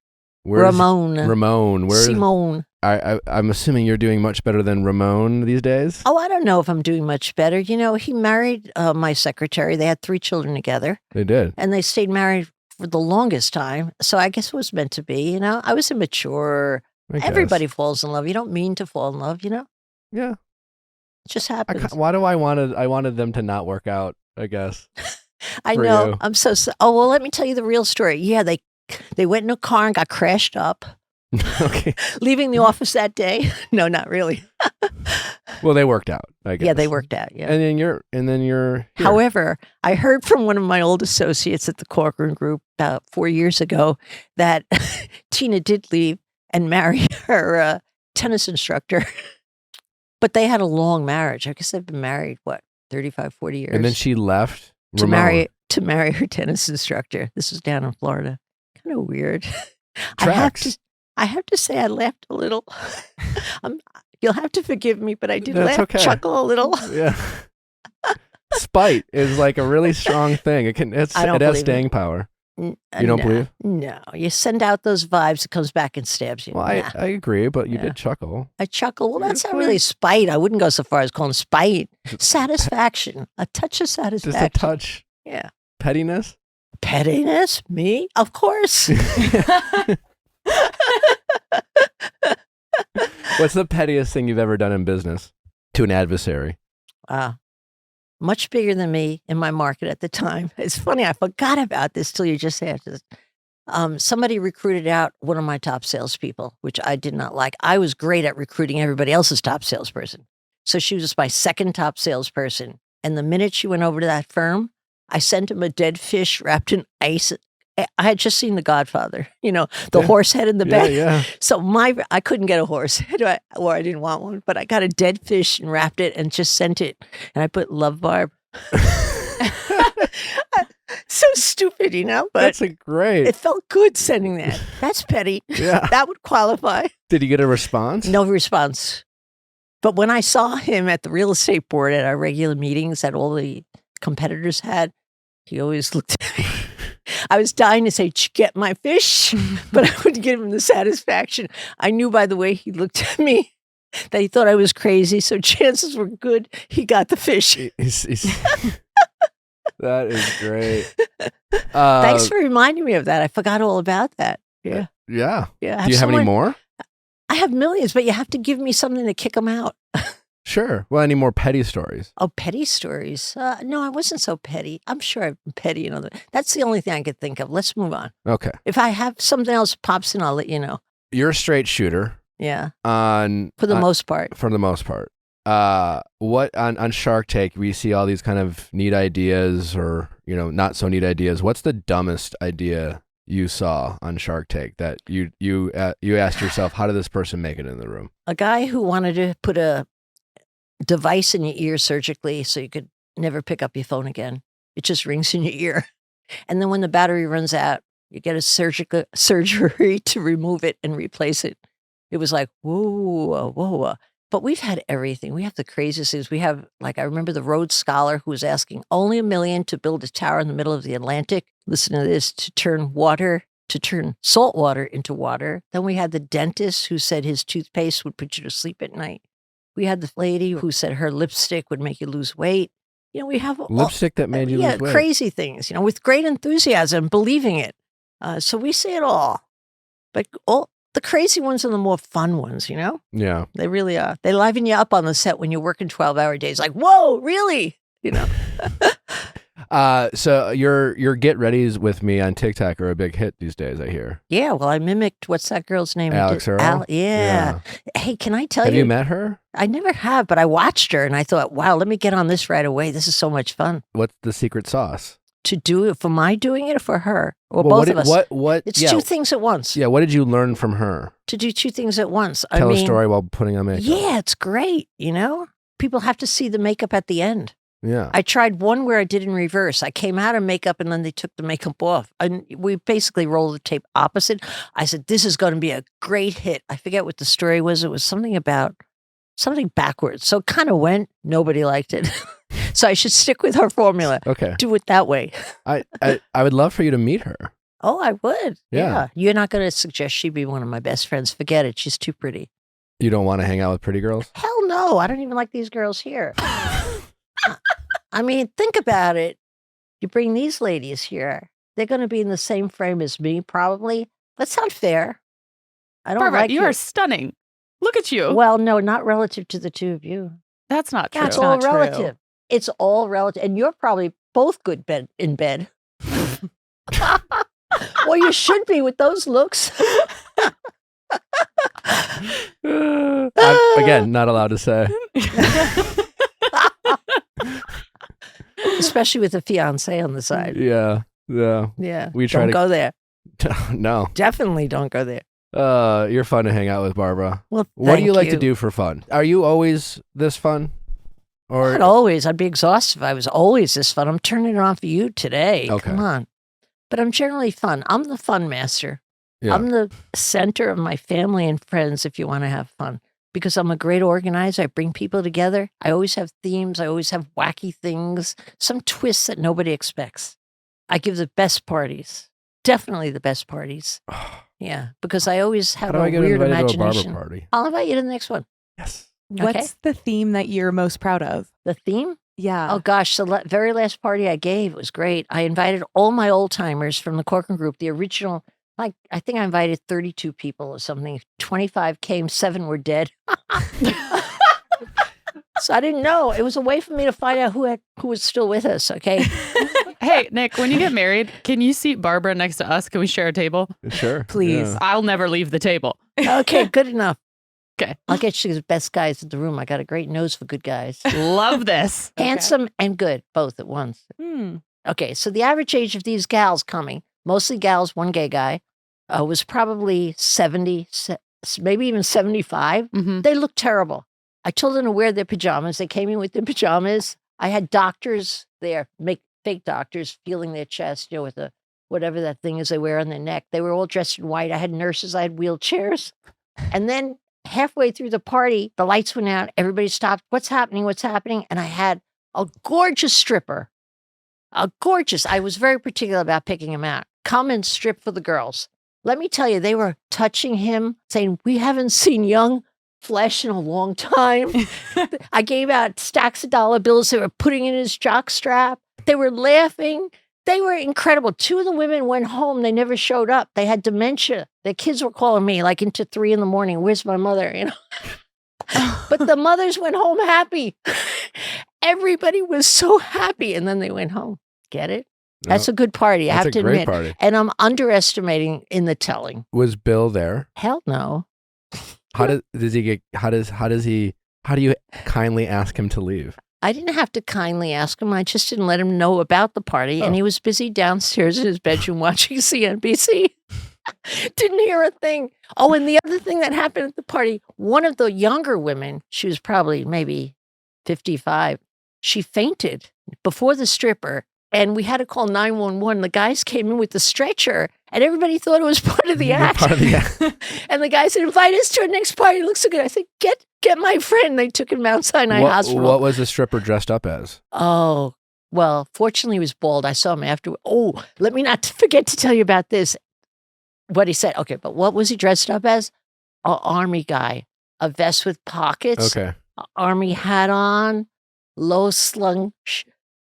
Ramon. Simone. I'm assuming you're doing much better than Ramon these days? Oh, I don't know if I'm doing much better. You know, he married my secretary. They had 3 children together. They did. And they stayed married for the longest time. So I guess it was meant to be, you know. I was immature. Everybody falls in love. You don't mean to fall in love, you know? Yeah. It just happens. Why do I wanted them to not work out, I guess. I for know. you. I'm so oh, well, let me tell you the real story. Yeah, they went in a car and got crashed up. Okay. Leaving the office that day? No, not really. Well, they worked out, I guess. Yeah, they worked out. Yeah. And then you're here. However, I heard from one of my old associates at the Corcoran Group about 4 years ago that Tina did leave and marry her tennis instructor. But they had a long marriage. I guess they've been married, 35, 40 years. And then she left to Ramon. marry her tennis instructor. This was down in Florida. Kind of weird. Tracks. I have to say I laughed a little. You'll have to forgive me, but I did That's okay. chuckle a little. Yeah. Spite is like a really strong thing. It has staying power. You don't believe? No. You send out those vibes, it comes back and stabs you. Well, I agree, but you did chuckle. I chuckle. Well, that's not really spite. I wouldn't go so far as calling spite. Satisfaction. A touch of satisfaction. Just a touch. Yeah. Pettiness? Pettiness? Me? Of course. What's the pettiest thing you've ever done in business to an adversary? Much bigger than me in my market at the time. It's funny, I forgot about this till you just said this. Somebody recruited out one of my top salespeople, which I did not like. I was great at recruiting everybody else's top salesperson. So she was my second top salesperson. And the minute she went over to that firm, I sent him a dead fish wrapped in ice. I had just seen The Godfather, you know, the horse head in the back. Yeah. So I couldn't get a horse head, or I didn't want one, but I got a dead fish and wrapped it and just sent it. And I put "Love, Barb." So stupid, you know, but that's great. It felt good sending that. That's petty. Yeah. That would qualify. Did you get a response? No response. But when I saw him at the real estate board at our regular meetings that all the competitors had, he always looked at me. I was dying to say, "Did you get my fish?" But I wouldn't give him the satisfaction. I knew by the way he looked at me that he thought I was crazy. So chances were good he got the fish. That is great. Thanks for reminding me of that. I forgot all about that. Yeah. Yeah. Yeah. Do you have any more? I have millions, but you have to give me something to kick them out. Sure. Well, any more petty stories? Oh, petty stories. No, I wasn't so petty. I'm sure I've been petty. That's the only thing I could think of. Let's move on. Okay. If I have something else pops in, I'll let you know. You're a straight shooter. Yeah. For the most part. For the most part. What on Shark Tank, we see all these kind of neat ideas or, you know, not so neat ideas. What's the dumbest idea you saw on Shark Tank that you asked yourself, how did this person make it in the room? A guy who wanted to put a device in your ear surgically so you could never pick up your phone again. It just rings in your ear. And then when the battery runs out, you get a surgery to remove it and replace it. It was like, whoa. But we've had everything. We have the craziest things. We have, like, I remember the Rhodes Scholar who was asking only $1 million to build a tower in the middle of the Atlantic. Listen to this, to turn salt water into water. Then we had the dentist who said his toothpaste would put you to sleep at night. We had the lady who said her lipstick would make you lose weight. You know, we have lipstick that made you lose weight. Crazy things, you know, with great enthusiasm, believing it. So we say it all. But all the crazy ones are the more fun ones, you know? Yeah. They really are. They liven you up on the set when you're working 12-hour days. Like, whoa, really? So your get readies with me on TikTok are a big hit these days, I hear. Yeah, well, I mimicked, what's that girl's name? Alex Earl? Yeah. Hey, can I tell Have you met her? I never have, but I watched her and I thought, wow, let me get on this right away. This is so much fun. What's the secret sauce? To do it for my doing it or for her? Or Well, both of us? What? It's two things at once. Yeah, what did you learn from her? To do two things at once. Tell a story while putting on makeup. Yeah, it's great, People have to see the makeup at the end. Yeah. I tried one where I did in reverse. I came out of makeup and then they took the makeup off. And we basically rolled the tape opposite. I said, this is going to be a great hit. I forget what the story was. It was something backwards. So it kind of went. Nobody liked it. So I should stick with her formula. Okay. Do it that way. I would love for you to meet her. Oh, I would. Yeah. You're not going to suggest she be one of my best friends. Forget it. She's too pretty. You don't want to hang out with pretty girls? Hell no. I don't even like these girls here. I mean, think about it. You bring these ladies here. They're going to be in the same frame as me, probably. That's not fair. I don't Barbara, like you are stunning. Look at you. Well, no, not relative to the two of you. That's not true. That's all relative. It's all relative. And you're probably both good in bed. Well, you should be with those looks. Again, not allowed to say. Especially with a fiance on the side. Yeah. We try Don't go there. No. Definitely don't go there. You're fun to hang out with, Barbara. Well, what do you like to do for fun? Are you always this fun? Or not always. I'd be exhausted if I was always this fun. I'm turning it on for you today. Okay. Come on. But I'm generally fun. I'm the fun master. Yeah. I'm the center of my family and friends if you want to have fun. Because I'm a great organizer. I bring people together. I always have themes. I always have wacky things, some twists that nobody expects. I give the best parties. Definitely the best parties. Yeah, because I always have a weird imagination. To a Barbara party? I'll invite you to the next one. Yes. What's the theme that you're most proud of? The theme? Yeah. Oh, gosh. The very last party I gave was great. I invited all my old timers from the Corcoran group, the original. I think I invited 32 people or something. 25 came, 7 were dead. So I didn't know. It was a way for me to find out who was still with us, okay? Hey, Nick, when you get married, can you seat Barbara next to us? Can we share a table? Sure. Please. Yeah. I'll never leave the table. Okay, good enough. Okay. I'll get you the best guys in the room. I got a great nose for good guys. Love this. Handsome and good, both at once. Okay, so the average age of these gals coming, mostly gals, one gay guy, was probably 70, maybe even 75. Mm-hmm. They looked terrible. I told them to wear their pajamas. They came in with their pajamas. I had doctors there, fake doctors, feeling their chest, with whatever that thing is they wear on their neck. They were all dressed in white. I had nurses. I had wheelchairs. And then halfway through the party, the lights went out. Everybody stopped. What's happening? What's happening? And I had a gorgeous stripper. I was very particular about picking him out. Come and strip for the girls. Let me tell you, they were touching him, saying, we haven't seen young flesh in a long time. I gave out stacks of dollar bills. They were putting in his jock strap. They were laughing. They were incredible. 2 of the women went home. They never showed up. They had dementia. Their kids were calling me like into 3 a.m. Where's my mother? But the mothers went home happy. Everybody was so happy. And then they went home. Get it? That's a good party. I have to admit. Party. And I'm underestimating in the telling. Was Bill there? Hell no. How do you kindly ask him to leave? I didn't have to kindly ask him. I just didn't let him know about the party. And he was busy downstairs in his bedroom watching CNBC. Didn't hear a thing. Oh, and the other thing that happened at the party, one of the younger women, she was probably maybe 55, she fainted before the stripper. And we had to call 911. The guys came in with the stretcher, and everybody thought it was part of the act. And the guy said, invite us to our next party. It looks so good. I said, get my friend. They took him to Mount Sinai Hospital. What was the stripper dressed up as? Oh, well, fortunately, he was bald. I saw him after. Oh, let me not forget to tell you about this. What he said. Okay, but what was he dressed up as? An army guy. A vest with pockets. Okay. Army hat on. Low slung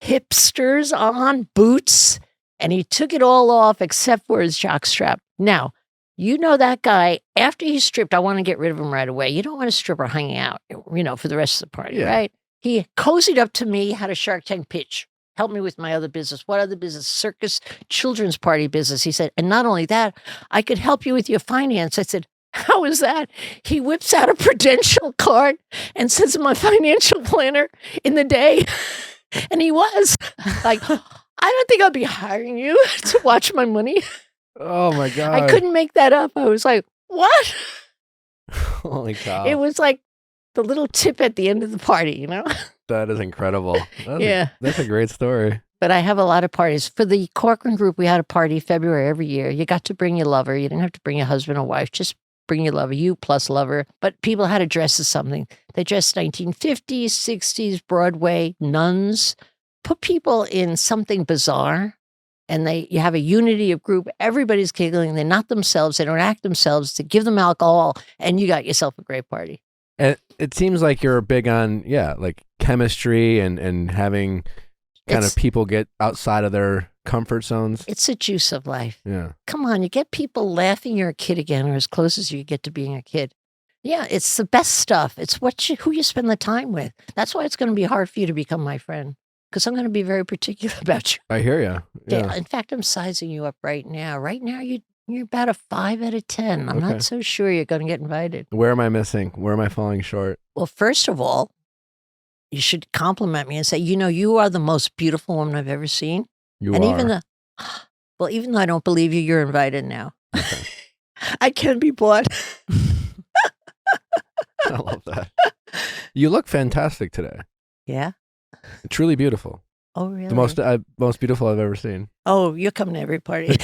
hipsters on, boots, and he took it all off except for his jockstrap. Now, you know that guy, after he stripped, I want to get rid of him right away. You don't want a stripper hanging out, for the rest of the party, right? He cozied up to me, had a Shark Tank pitch. Help me with my other business. What other business? Circus, children's party business. He said, and not only that, I could help you with your finance. I said, how is that? He whips out a Prudential card and says, my financial planner in the day. And he was like, I don't think I'll be hiring you to watch my money. Oh my God. I couldn't make that up. I was like, what? Holy cow. It was like the little tip at the end of the party, you know? That is incredible. Yeah. That's a great story. But I have a lot of parties. For the Corcoran group, we had a party February every year. You got to bring your lover. You didn't have to bring your husband or wife. Just bring your lover, you plus lover. But people had to dress as something. They dressed 1950s, 60s, Broadway, nuns. Put people in something bizarre. And you have a unity of group. Everybody's giggling. They're not themselves. They don't act themselves. To give them alcohol, and you got yourself a great party. And it seems like you're big on, like chemistry and having kind of people get outside of their comfort zones. It's the juice of life. Yeah. Come on, you get people laughing you're a kid again, or as close as you get to being a kid. Yeah, it's the best stuff. It's who you spend the time with. That's why it's going to be hard for you to become my friend, because I'm going to be very particular about you. I hear you. Yeah. In fact, I'm sizing you up right now. Right now, you're about a 5 out of 10. I'm Okay. not so sure you're going to get invited. Where am I missing? Where am I falling short? Well, first of all, you should compliment me and say, you are the most beautiful woman I've ever seen. You and are. even though I don't believe you, you're invited now. Okay. I can be bought. I love that. You look fantastic today. Yeah. Truly beautiful. Oh, really? The most beautiful I've ever seen. Oh, you're coming to every party.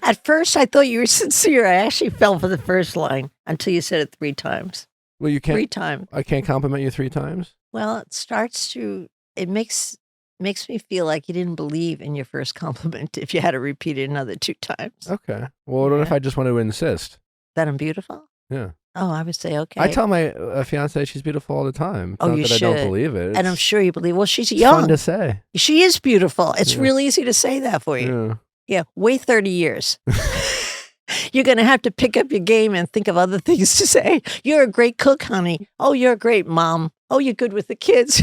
At first, I thought you were sincere. I actually fell for the first line until you said it 3 times. Well, you can't. 3 times. I can't compliment you 3 times. Well, it makes me feel like you didn't believe in your first compliment if you had to repeat it another 2 times. Okay. Well, what if I just wanted to insist? That I'm beautiful? Yeah. Oh, I would say, okay. I tell my fiance she's beautiful all the time. It's Oh, not you that should. I don't believe it. And I'm sure you believe. Well, she's It's young. fun to say. She is beautiful. It's Yeah. real easy to say that for you. Yeah. Yeah, wait 30 years. You're going to have to pick up your game and think of other things to say. You're a great cook, honey. Oh, you're a great mom. Oh, you're good with the kids.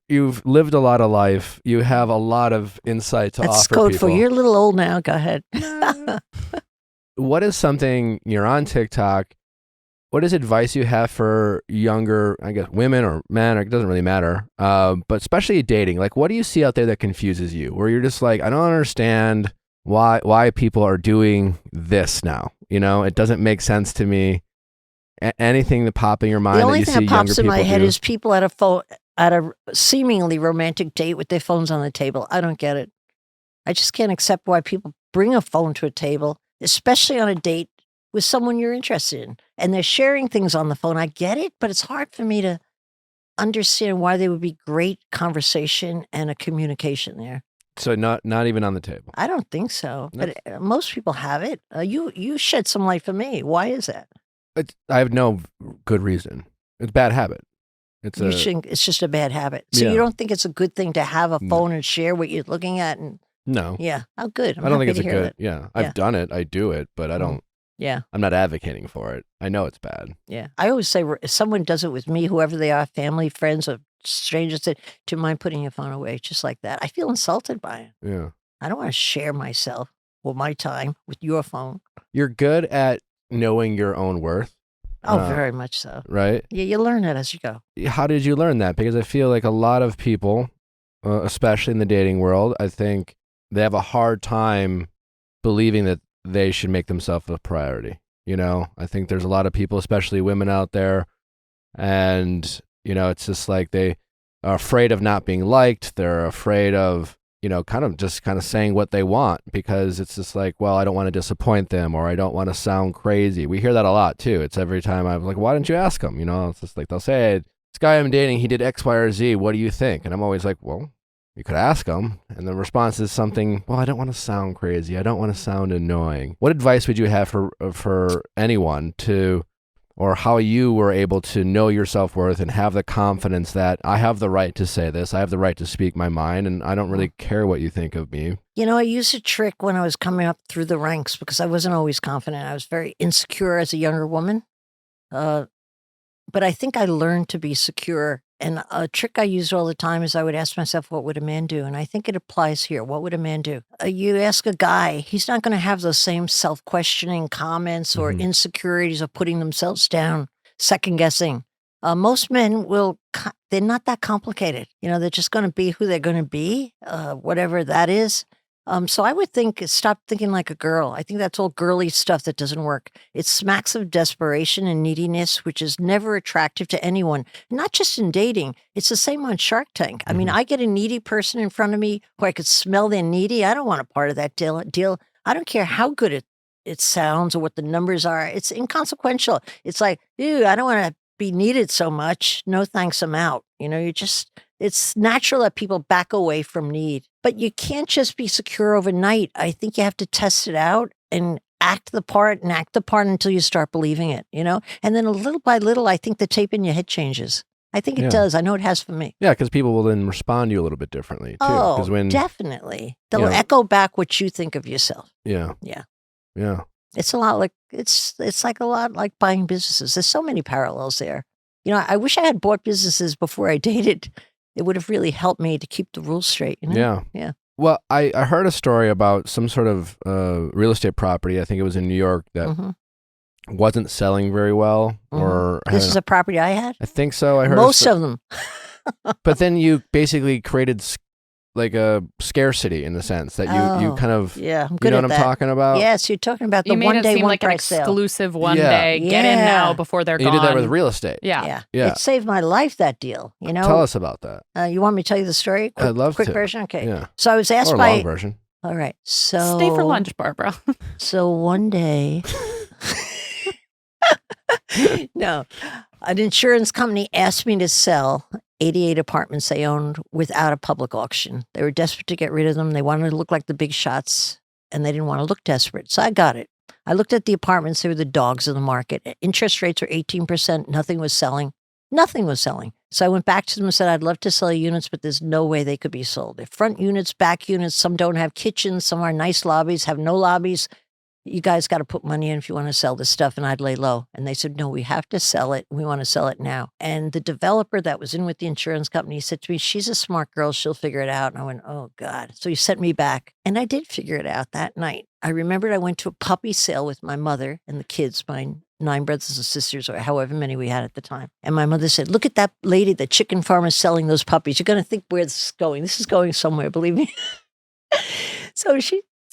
You've lived a lot of life. You have a lot of insight to That's offer code people. for you're a little old now. Go ahead. What is something, you're on TikTok, what is advice you have for younger, I guess, women or men, or it doesn't really matter, but especially dating? Like, what do you see out there that confuses you, where you're just like, I don't understand why people are doing this now? It doesn't make sense to me. Anything that pop in your mind The only that you thing see that pops younger in my people head do? is people at a seemingly romantic date with their phones on the table. I don't get it. I just can't accept why people bring a phone to a table, especially on a date with someone you're interested in. And they're sharing things on the phone. I get it, but it's hard for me to understand why there would be great conversation and a communication there. So not even on the table. I don't think so. But most people have it. You shed some light for me. Why is that? I have no good reason. It's a bad habit. It's just a bad habit. So Yeah. you don't think it's a good thing to have a phone and share what you're looking at? And no. yeah, oh, good. I don't think happy it's to hear good. that. Yeah, I've done it. I do it, but I don't. Yeah, I'm not advocating for it. I know it's bad. yeah. I always say if someone does it with me, whoever they are, family, friends, or strangers, do you mind putting your phone away? Just like that. I feel insulted by it. Yeah. I don't want to share myself or my time with your phone. You're good at knowing your own worth. Oh, very much so. Right? Yeah, you learn it as you go. How did you learn that? Because I feel like a lot of people, especially in the dating world, I think they have a hard time believing that they should make themselves a priority. I think there's a lot of people, especially women out there, and, it's just like they are afraid of not being liked. They're afraid of, kind of saying what they want, because it's just like, well, I don't want to disappoint them, or I don't want to sound crazy. We hear that a lot too. It's every time I'm like, why didn't you ask them? It's just like, they'll say, this guy I'm dating, he did X, Y, or Z. What do you think? And I'm always like, well, you could ask him. And the response is something, well, I don't want to sound crazy. I don't want to sound annoying. What advice would you have for anyone to or how you were able to know your self-worth and have the confidence that I have the right to say this, I have the right to speak my mind, and I don't really care what you think of me. You know, I used a trick when I was coming up through the ranks because I wasn't always confident. I was very insecure as a younger woman. But I think I learned to be secure. And a trick I used all the time is I would ask myself, what would a man do? And I think it applies here. What would a man do? You ask a guy, he's not going to have those same self-questioning comments or insecurities of putting themselves down, second-guessing. Most men they're not that complicated. You know, they're just going to be who they're going to be, whatever that is. So I would stop thinking like a girl. I think that's all girly stuff that doesn't work. It smacks of desperation and neediness, which is never attractive to anyone, not just in dating. It's the same on Shark Tank. I mean, I get a needy person in front of me who I could smell they're needy. I don't want a part of that deal. I don't care how good it sounds or what the numbers are. It's inconsequential. It's like, ew, I don't want to be needed so much. No thanks, I'm out. You know, it's natural that people back away from need. But you can't just be secure overnight. I think you have to test it out and act the part until you start believing it, you know? And then little by little, I think the tape in your head changes. I think it does. I know it has for me. Yeah, because people will then respond to you a little bit differently, too. Oh, definitely. They'll echo back what you think of yourself. Yeah. Yeah. Yeah. It's a lot like, it's like a lot like buying businesses. There's so many parallels there. You know, I wish I had bought businesses before I dated. It would have really helped me to keep the rules straight. You know? Yeah. Yeah. Well, I heard a story about some sort of real estate property. I think it was in New York that wasn't selling very well. Or this is a property I had? I think so. I heard most of them. But then you basically created like a scarcity in the sense that you kind of, I'm good you know at what that. I'm talking about? Yes, you're talking about the You made one it day, seem one like an price sale. exclusive one day. Get in now before they're And gone. you did that with real estate. Yeah. It saved my life, that deal. You know. Tell us about that. You want me to tell you the story? I'd love quick to. version? Okay. Yeah. So I was asked Or a by... long version. All right. So... Stay for lunch, Barbara. So one day... No. An insurance company asked me to sell 88 apartments they owned without a public auction. They were desperate to get rid of them. They wanted to look like the big shots, and they didn't want to look desperate. So I got it. I looked at the apartments. They were the dogs of the market. Interest rates were 18%. Nothing was selling. Nothing was selling. So I went back to them and said, I'd love to sell units, but there's no way they could be sold. They're front units, back units. Some don't have kitchens. Some are nice lobbies, have no lobbies. You guys got to put money in if you want to sell this stuff. And I'd lay low. And they said, no, we have to sell it. We want to sell it now. And the developer that was in with the insurance company said to me, she's a smart girl. She'll figure it out. And I went, oh, God. So he sent me back. And I did figure it out that night. I remembered I went to a puppy sale with my mother and the kids, my 9 brothers and sisters, or however many we had at the time. And my mother said, look at that lady, the chicken farmer selling those puppies. You're going to think where this is going. This is going somewhere, believe me.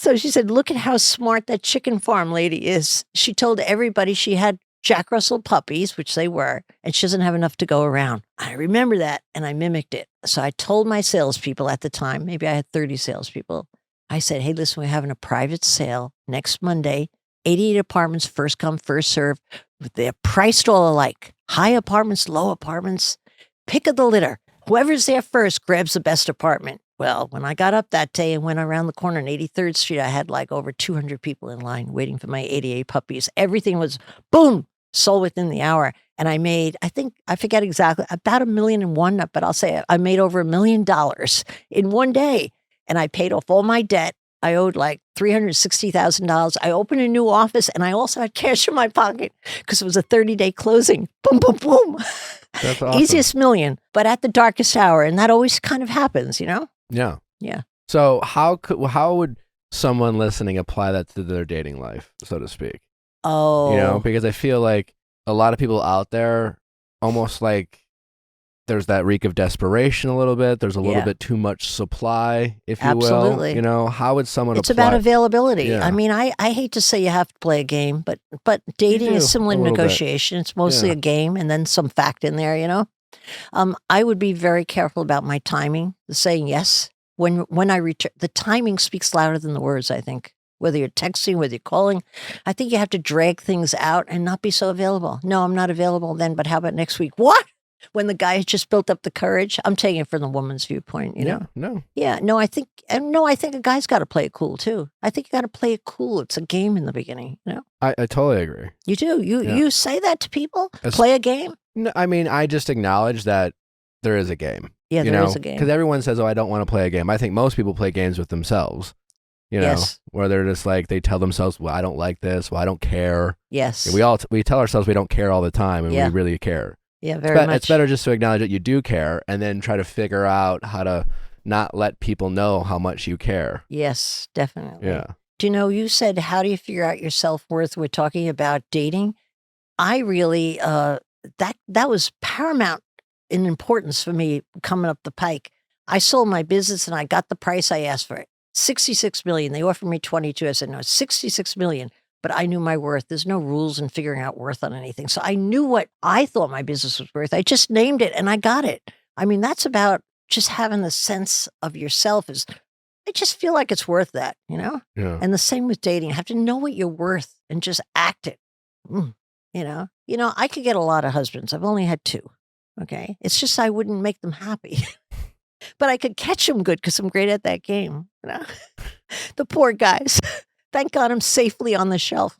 So she said, look at how smart that chicken farm lady is. She told everybody she had Jack Russell puppies, which they were, and she doesn't have enough to go around. I remember that, and I mimicked it. So I told my salespeople at the time, maybe I had 30 salespeople, I said, hey, listen, we're having a private sale next Monday, 88 apartments, first come, first serve. They're priced all alike. High apartments, low apartments. Pick of the litter. Whoever's there first grabs the best apartment. Well, when I got up that day and went around the corner on 83rd Street, I had like over 200 people in line waiting for my 88 puppies. Everything was, boom, sold within the hour. And I made, I forget exactly, about $1.1 million, but I'll say I made over $1 million in one day. And I paid off all my debt. I owed like $360,000. I opened a new office and I also had cash in my pocket because it was a 30-day closing. Boom, boom, boom. That's awesome. Easiest million, but at the darkest hour. And that always kind of happens, you know? Yeah. Yeah. So how would someone listening apply that to their dating life, so to speak? Oh. You know, because I feel like a lot of people out there almost like there's that reek of desperation a little bit. There's a little bit too much supply, if you Absolutely. will. You know, how would someone It's apply? about availability. Yeah. I mean, I hate to say you have to play a game, but dating do, is similar a to little bit. negotiation. It's mostly Yeah. a game and then some fact in there, you know? I would be very careful about my timing, saying yes. When I return, the timing speaks louder than the words, I think. Whether you're texting, whether you're calling, I think you have to drag things out and not be so available. No, I'm not available then, but how about next week? What? when the guy has just built up the courage. I'm taking it from the woman's viewpoint, you know? No. Yeah, no, I think a guy's got to play it cool too. I think you got to play it cool. It's a game in the beginning, you know? I totally agree. You do. You say that to people? As- Play a game? No, I mean, I just acknowledge that there is a game. Yeah, you there know? is a game. Because everyone says, oh, I don't want to play a game. I think most people play games with themselves, you know, Yes. where they're just like, they tell themselves, well, I don't like this. Well, I don't care. Yes. And we tell ourselves we don't care all the time, and Yeah. we really care. Yeah, very much. It's better just to acknowledge that you do care and then try to figure out how to not let people know how much you care. Yes, definitely. Yeah. Do you know, you said, how do you figure out your self-worth? We're talking about dating. I really, that was paramount in importance for me coming up the pike. I sold my business and I got the price I asked for it. $66 million. They offered me 22. I said, no, $66 million. But I knew my worth. There's no rules in figuring out worth on anything. So I knew what I thought my business was worth. I just named it and I got it. I mean, that's about just having the sense of yourself is, I just feel like it's worth that, you know? Yeah. And the same with dating. You have to know what you're worth and just act it. You know, I could get a lot of husbands. I've only had 2. Okay. It's just, I wouldn't make them happy, but I could catch them good because I'm great at that game. You know, the poor guys. Thank God I'm safely on the shelf.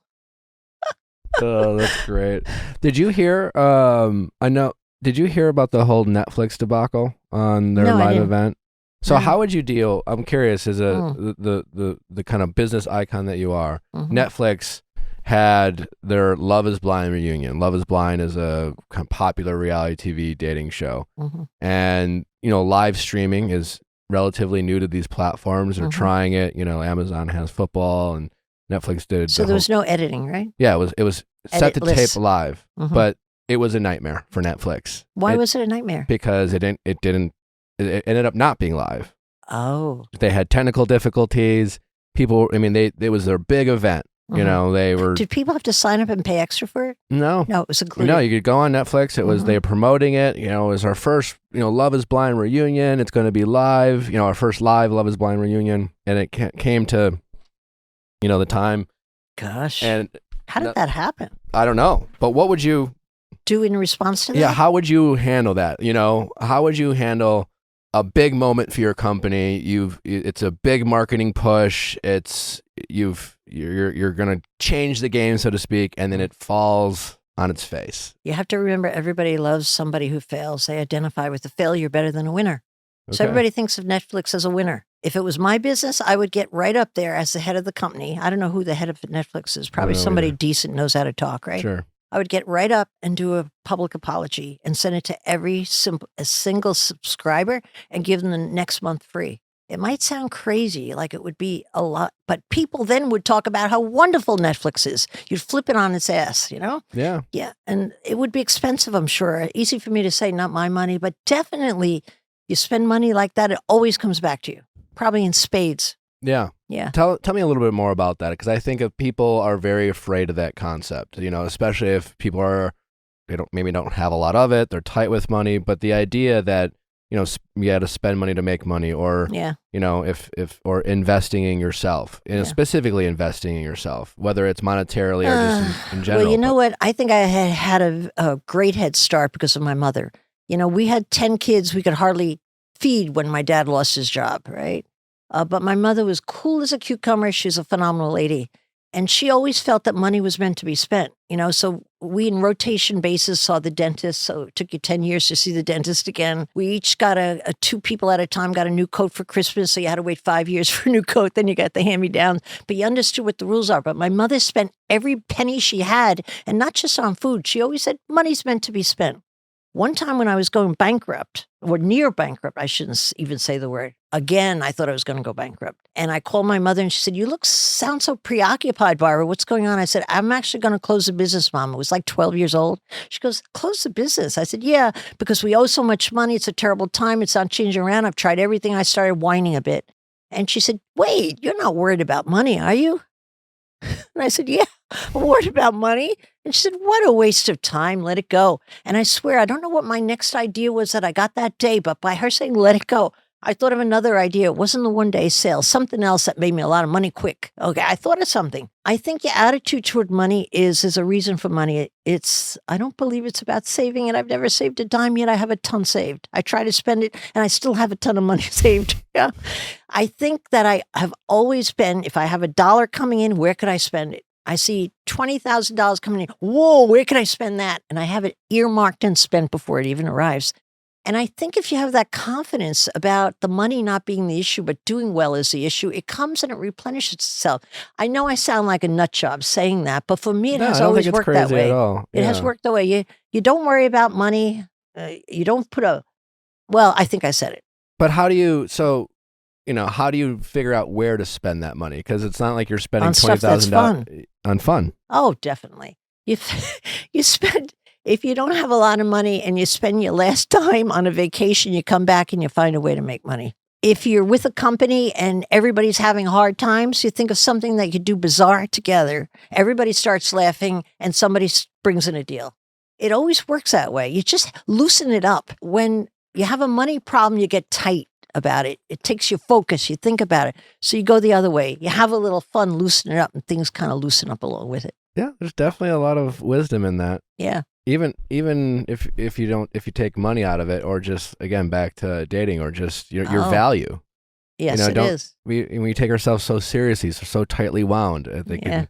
Oh, that's great. Did you hear? Did you hear about the whole Netflix debacle on their No, I live didn't. event? So No. how would you deal? I'm curious, as the kind of business icon that you are. Mhm. Netflix had their Love Is Blind reunion. Love Is Blind is a kind of popular reality TV dating show, Mhm. and live streaming is relatively new to these platforms. They're Mhm. trying it. Amazon has football, and Netflix did. So there was no editing, right? Yeah, it was set to Editless. tape live, Mhm. but it was a nightmare for Netflix. Why was it a nightmare? Because it ended up not being live. Oh. They had technical difficulties. People, I mean, it was their big event. Mhm. They were Did people have to sign up and pay extra for it? no. No, it was included. No, you could go on Netflix. It was Mhm. they were promoting it. It was our first, Love Is Blind reunion. It's going to be live. Our first live Love Is Blind reunion, and it came to, the time. Gosh. And How did that happen? I don't know, but what would you? Do in response to that? Yeah, how would you handle that? How would you handle a big moment for your company? It's a big marketing push. You're going to change the game, so to speak, and then it falls on its face. You have to remember, everybody loves somebody who fails. They identify with the failure better than a winner. So Okay. everybody thinks of Netflix as a winner. If it was my business, I would get right up there as the head of the company. I don't know who the head of Netflix is. Probably know somebody either. decent, knows how to talk, right? Sure. I would get right up and do a public apology and send it to every a single subscriber and give them the next month free. It might sound crazy, like it would be a lot, but people then would talk about how wonderful Netflix is. You'd flip it on its ass, Yeah. Yeah, and it would be expensive, I'm sure. Easy for me to say, not my money, but definitely you spend money like that, it always comes back to you, probably in spades. Yeah. Yeah. Tell me a little bit more about that, because I think if people are very afraid of that concept, especially if people maybe don't have a lot of it, they're tight with money, but the idea that, you got to spend money to make money, or, Yeah. or investing in yourself, specifically investing in yourself, whether it's monetarily or just in general. Well, you know what? I think I had a great head start because of my mother. We had 10 kids we could hardly feed when my dad lost his job, right? But my mother was cool as a cucumber. She was a phenomenal lady. And she always felt that money was meant to be spent, So we, in rotation basis, saw the dentist. So it took you 10 years to see the dentist again. We each got a 2 people at a time got a new coat for Christmas. So you had to wait 5 years for a new coat. Then you got the hand-me-down. But you understood what the rules are. But my mother spent every penny she had, and not just on food. She always said, money's meant to be spent. One time when I was going bankrupt, or near bankrupt, I shouldn't even say the word. Again, I thought I was going to go bankrupt. And I called my mother and she said, you sound so preoccupied, Barbara. What's going on? I said, I'm actually going to close the business, Mom. I was like 12 years old. She goes, close the business. I said, yeah, because we owe so much money. It's a terrible time. It's not changing around. I've tried everything. I started whining a bit. And she said, wait, you're not worried about money, are you? And I said, yeah, I'm worried about money. And she said, what a waste of time. Let it go. And I swear, I don't know what my next idea was that I got that day, but by her saying, let it go, I thought of another idea. It wasn't the one-day sale, something else that made me a lot of money quick. Okay, I thought of something. I think your attitude toward money is a reason for money. I don't believe it's about saving it. I've never saved a dime yet. I have a ton saved. I try to spend it and I still have a ton of money saved. Yeah. I think that I have always been, if I have $1 coming in, where could I spend it? I see $20,000 coming in. Whoa, where can I spend that? And I have it earmarked and spent before it even arrives. And I think if you have that confidence about the money not being the issue, but doing well is the issue, it comes and it replenishes itself. I know I sound like a nut job saying that, but for me, it has always worked that way. It has worked that way. You don't worry about money. You don't well, I think I said it. But how do you figure out where to spend that money? Because it's not like you're spending $20,000 on fun. Oh, definitely. You spend... If you don't have a lot of money and you spend your last dime on a vacation, you come back and you find a way to make money. If you're with a company and everybody's having hard times, you think of something that you do bizarre together. Everybody starts laughing and somebody brings in a deal. It always works that way. You just loosen it up. When you have a money problem, you get tight about it. It takes your focus. You think about it. So you go the other way. You have a little fun, loosen it up, and things kind of loosen up along with it. Yeah, there's definitely a lot of wisdom in that. Yeah. Even if you take money out of it, or just, again, back to dating, or just your value. Yes, it is. We take ourselves so seriously, so tightly wound. They can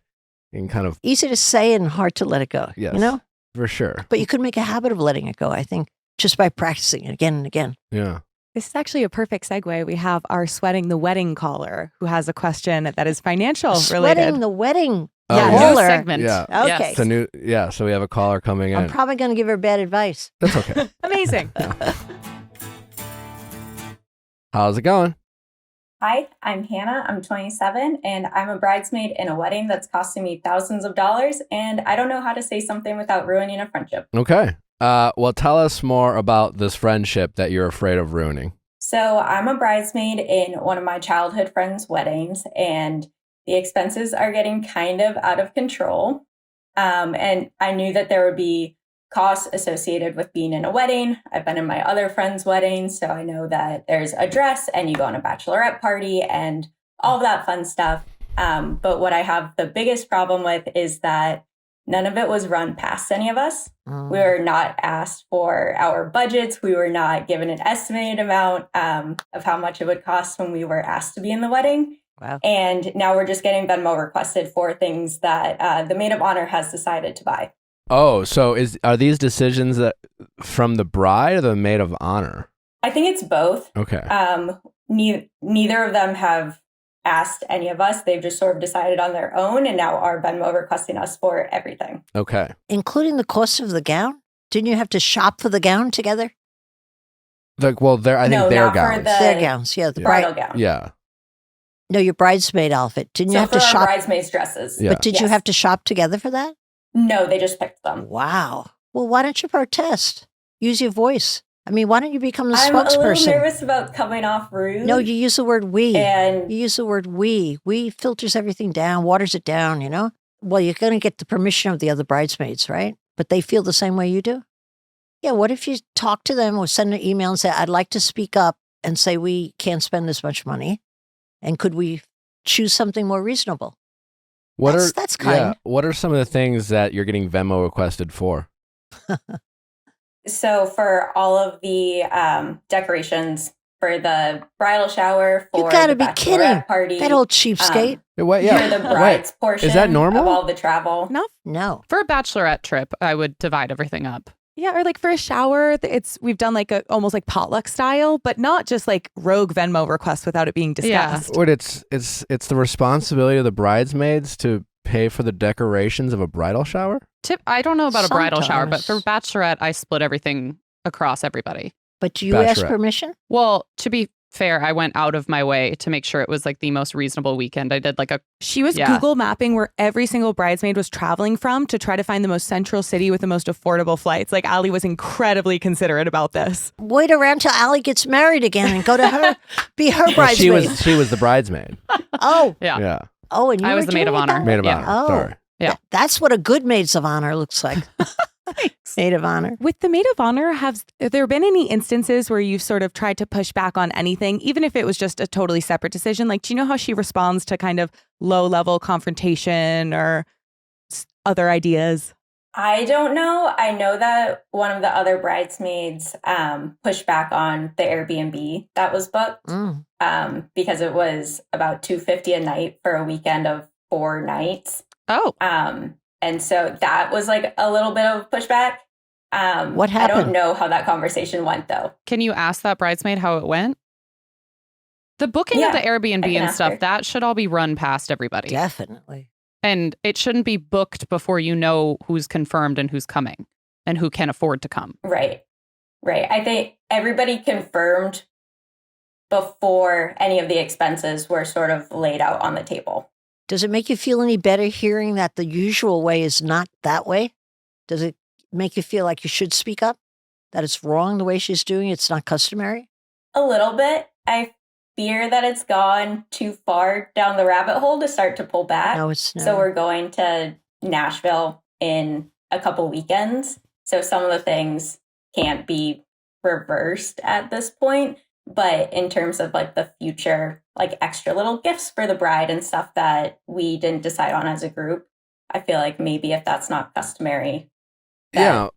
kind of easy to say and hard to let it go. Yes, for sure. But you could make a habit of letting it go, I think, just by practicing it again and again. Yeah. This is actually a perfect segue. We have our Sweating the Wedding caller who has a question that is financial related. Sweating the Wedding. New segment. Yeah. Okay. So we have a caller coming in. I'm probably going to give her bad advice. That's okay. Amazing. How's it going? Hi, I'm Hannah. I'm 27, and I'm a bridesmaid in a wedding that's costing me thousands of dollars, and I don't know how to say something without ruining a friendship. Okay. Well, tell us more about this friendship that you're afraid of ruining. So I'm a bridesmaid in one of my childhood friends' weddings, and the expenses are getting kind of out of control. And I knew that there would be costs associated with being in a wedding. I've been in my other friends' weddings, so I know that there's a dress and you go on a bachelorette party and all of that fun stuff. But what I have the biggest problem with is that none of it was run past any of us. We were not asked for our budgets. We were not given an estimated amount of how much it would cost when we were asked to be in the wedding. Wow. And now we're just getting Venmo requested for things that the Maid of Honor has decided to buy. Oh, so are these decisions that from the bride or the Maid of Honor? I think it's both. Okay. Neither of them have asked any of us. They've just sort of decided on their own and now are Venmo requesting us for everything. Okay. Including the cost of the gown? Didn't you have to shop for the gown together? Like, well, I think their gowns. Their gowns, yeah. The bridal gown. Yeah. No, your bridesmaid outfit. Didn't you have to for shop? Our bridesmaids' dresses. Yeah. But did you have to shop together for that? No, they just picked them. Wow. Well, why don't you protest? Use your voice. I mean, why don't you become the spokesperson? I'm a little nervous about coming off rude. No, you use the word we. And you use the word we. We filters everything down, waters it down, you know? Well, you're going to get the permission of the other bridesmaids, right? But they feel the same way you do? Yeah, what if you talk to them or send an email and say, I'd like to speak up and say we can't spend this much money. And could we choose something more reasonable? That's kind. Yeah. What are some of the things that you're getting Venmo requested for? So for all of the decorations for the bridal shower, for you gotta the be kidding. Party, that old cheapskate. For the bride's portion is that normal? of all the travel. No. For a bachelorette trip, I would divide everything up. Yeah, or like for a shower, we've done like almost like potluck style, but not just like rogue Venmo requests without it being discussed. What it's the responsibility of the bridesmaids to pay for the decorations of a bridal shower? I don't know about a bridal shower, but Sometimes. for bachelorette, I split everything across everybody. But do you ask Bachelorette. permission? Well, to be fair, I went out of my way to make sure it was like the most reasonable weekend. I did like She was Google mapping where every single bridesmaid was traveling from to try to find the most central city with the most affordable flights. Like Allie was incredibly considerate about this. Wait around till Allie gets married again and go to her, be her bridesmaid. She was the bridesmaid. Oh. Yeah. Oh, and you I were was the maid of doing honor. that? Maid of Yeah. Honor. Oh. Sorry. Yeah. That's what a good maids of honor looks like. Maid of Honor. With the Maid of Honor, have there been any instances where you've sort of tried to push back on anything, even if it was just a totally separate decision? Like, do you know how she responds to kind of low-level confrontation or other ideas? I don't know. I know that one of the other bridesmaids pushed back on the Airbnb that was booked because it was about $250 a night for a weekend of 4 nights. Oh. And so that was like a little bit of pushback. What happened? I don't know how that conversation went, though. Can you ask that bridesmaid how it went? The booking of the Airbnb and stuff, that should all be run past everybody. Definitely. And it shouldn't be booked before you know who's confirmed and who's coming and who can afford to come. Right. I think everybody confirmed before any of the expenses were sort of laid out on the table. Does it make you feel any better hearing that the usual way is not that way? Does it make you feel like you should speak up? That it's wrong the way she's doing it? It's not customary? A little bit. I fear that it's gone too far down the rabbit hole to start to pull back. No, it's not. So we're going to Nashville in a couple weekends. So some of the things can't be reversed at this point. But in terms of like the future, like extra little gifts for the bride and stuff that we didn't decide on as a group, I feel like maybe if that's not customary,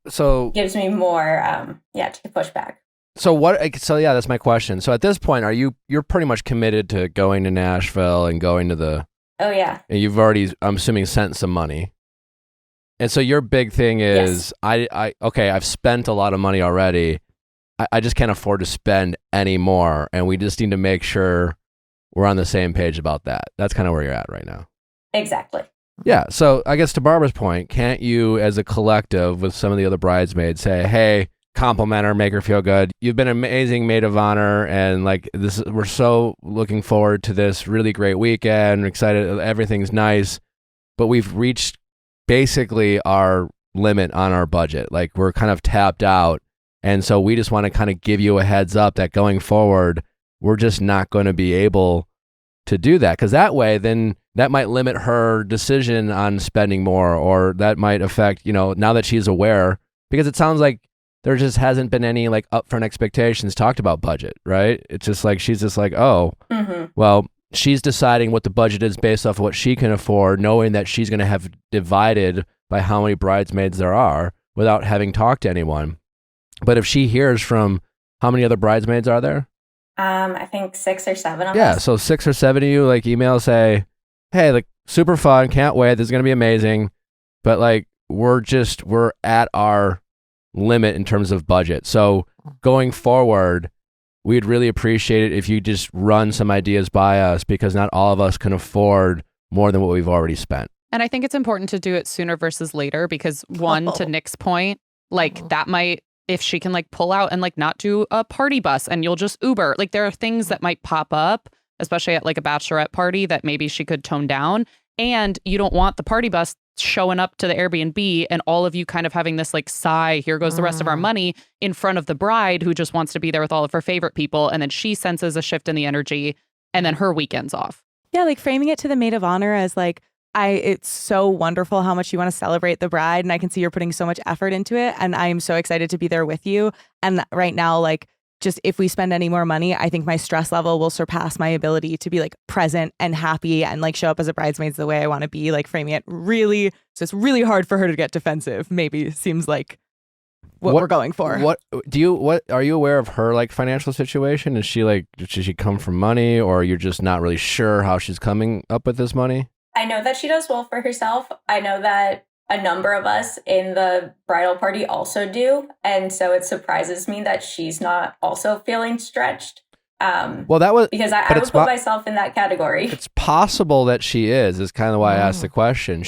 so gives me more, to push back. So that's my question. So at this point, you're pretty much committed to going to Nashville and going to the... Oh, yeah. And you've already, I'm assuming, sent some money. And so your big thing is, yes. I've spent a lot of money already. I just can't afford to spend any more. And we just need to make sure we're on the same page about that. That's kind of where you're at right now. Exactly. Yeah. So I guess to Barbara's point, can't you as a collective with some of the other bridesmaids say, hey, compliment her, make her feel good. You've been an amazing maid of honor, and like we're so looking forward to this really great weekend. We're excited, everything's nice, but we've reached basically our limit on our budget. Like we're kind of tapped out, and so we just want to kind of give you a heads up that going forward, we're just not going to be able to do that, because that way, then that might limit her decision on spending more, or that might affect, now that she's aware, because it sounds like there just hasn't been any like upfront expectations talked about budget, right? It's just like, she's just like, well, she's deciding what the budget is based off of what she can afford, knowing that she's going to have divided by how many bridesmaids there are without having talked to anyone. But if she hears from, how many other bridesmaids are there? I think 6 or 7 of us. Yeah, so 6 or 7 of you like email, say, hey, like super fun, can't wait, this is going to be amazing. But like, we're at our limit in terms of budget. So going forward, we'd really appreciate it if you just run some ideas by us, because not all of us can afford more than what we've already spent. And I think it's important to do it sooner versus later, because to Nick's point, like that might, if she can like pull out and like not do a party bus and you'll just Uber, like there are things that might pop up, especially at like a bachelorette party, that maybe she could tone down. And you don't want the party bus showing up to the Airbnb and all of you kind of having this like sigh, here goes the rest of our money, in front of the bride who just wants to be there with all of her favorite people. And then she senses a shift in the energy and then her weekend's off. Yeah, like framing it to the maid of honor as like, it's so wonderful how much you want to celebrate the bride, and I can see you're putting so much effort into it, and I am so excited to be there with you. And right now, like, just if we spend any more money, I think my stress level will surpass my ability to be like present and happy and like show up as a bridesmaid the way I want to be, like framing it really. So it's really hard for her to get defensive. Maybe seems like what we're going for. What are you aware of her like financial situation? Is she like, does she come from money, or you're just not really sure how she's coming up with this money? I know that she does well for herself. I know that a number of us in the bridal party also do. And so it surprises me that she's not also feeling stretched. Well, that was because I would put myself in that category. It's possible that she is kind of why I asked the question.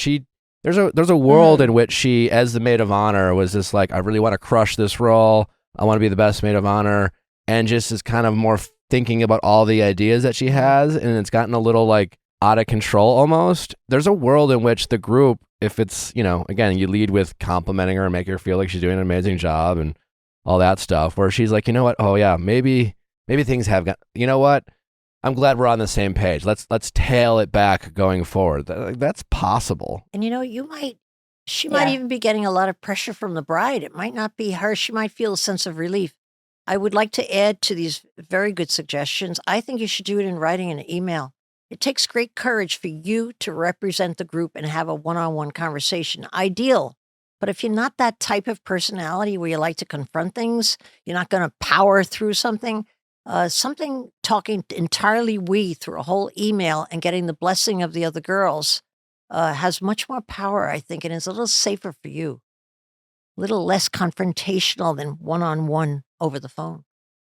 There's a world in which she, as the maid of honor, was just like, I really want to crush this role. I want to be the best maid of honor. And just is kind of more thinking about all the ideas that she has. And it's gotten a little like out of control almost. There's a world in which the group, if it's, again, you lead with complimenting her and make her feel like she's doing an amazing job and all that stuff, where she's like, you know what? Oh yeah, maybe things have got, you know what? I'm glad we're on the same page. Let's tail it back going forward. That's possible. And you might She might even be getting a lot of pressure from the bride. It might not be her. She might feel a sense of relief. I would like to add to these very good suggestions. I think you should do it in writing in an email. It takes great courage for you to represent the group and have a one-on-one conversation. Ideal. But if you're not that type of personality where you like to confront things, you're not going to power through something, talking entirely through a whole email and getting the blessing of the other girls has much more power, I think, and is a little safer for you. A little less confrontational than one-on-one over the phone.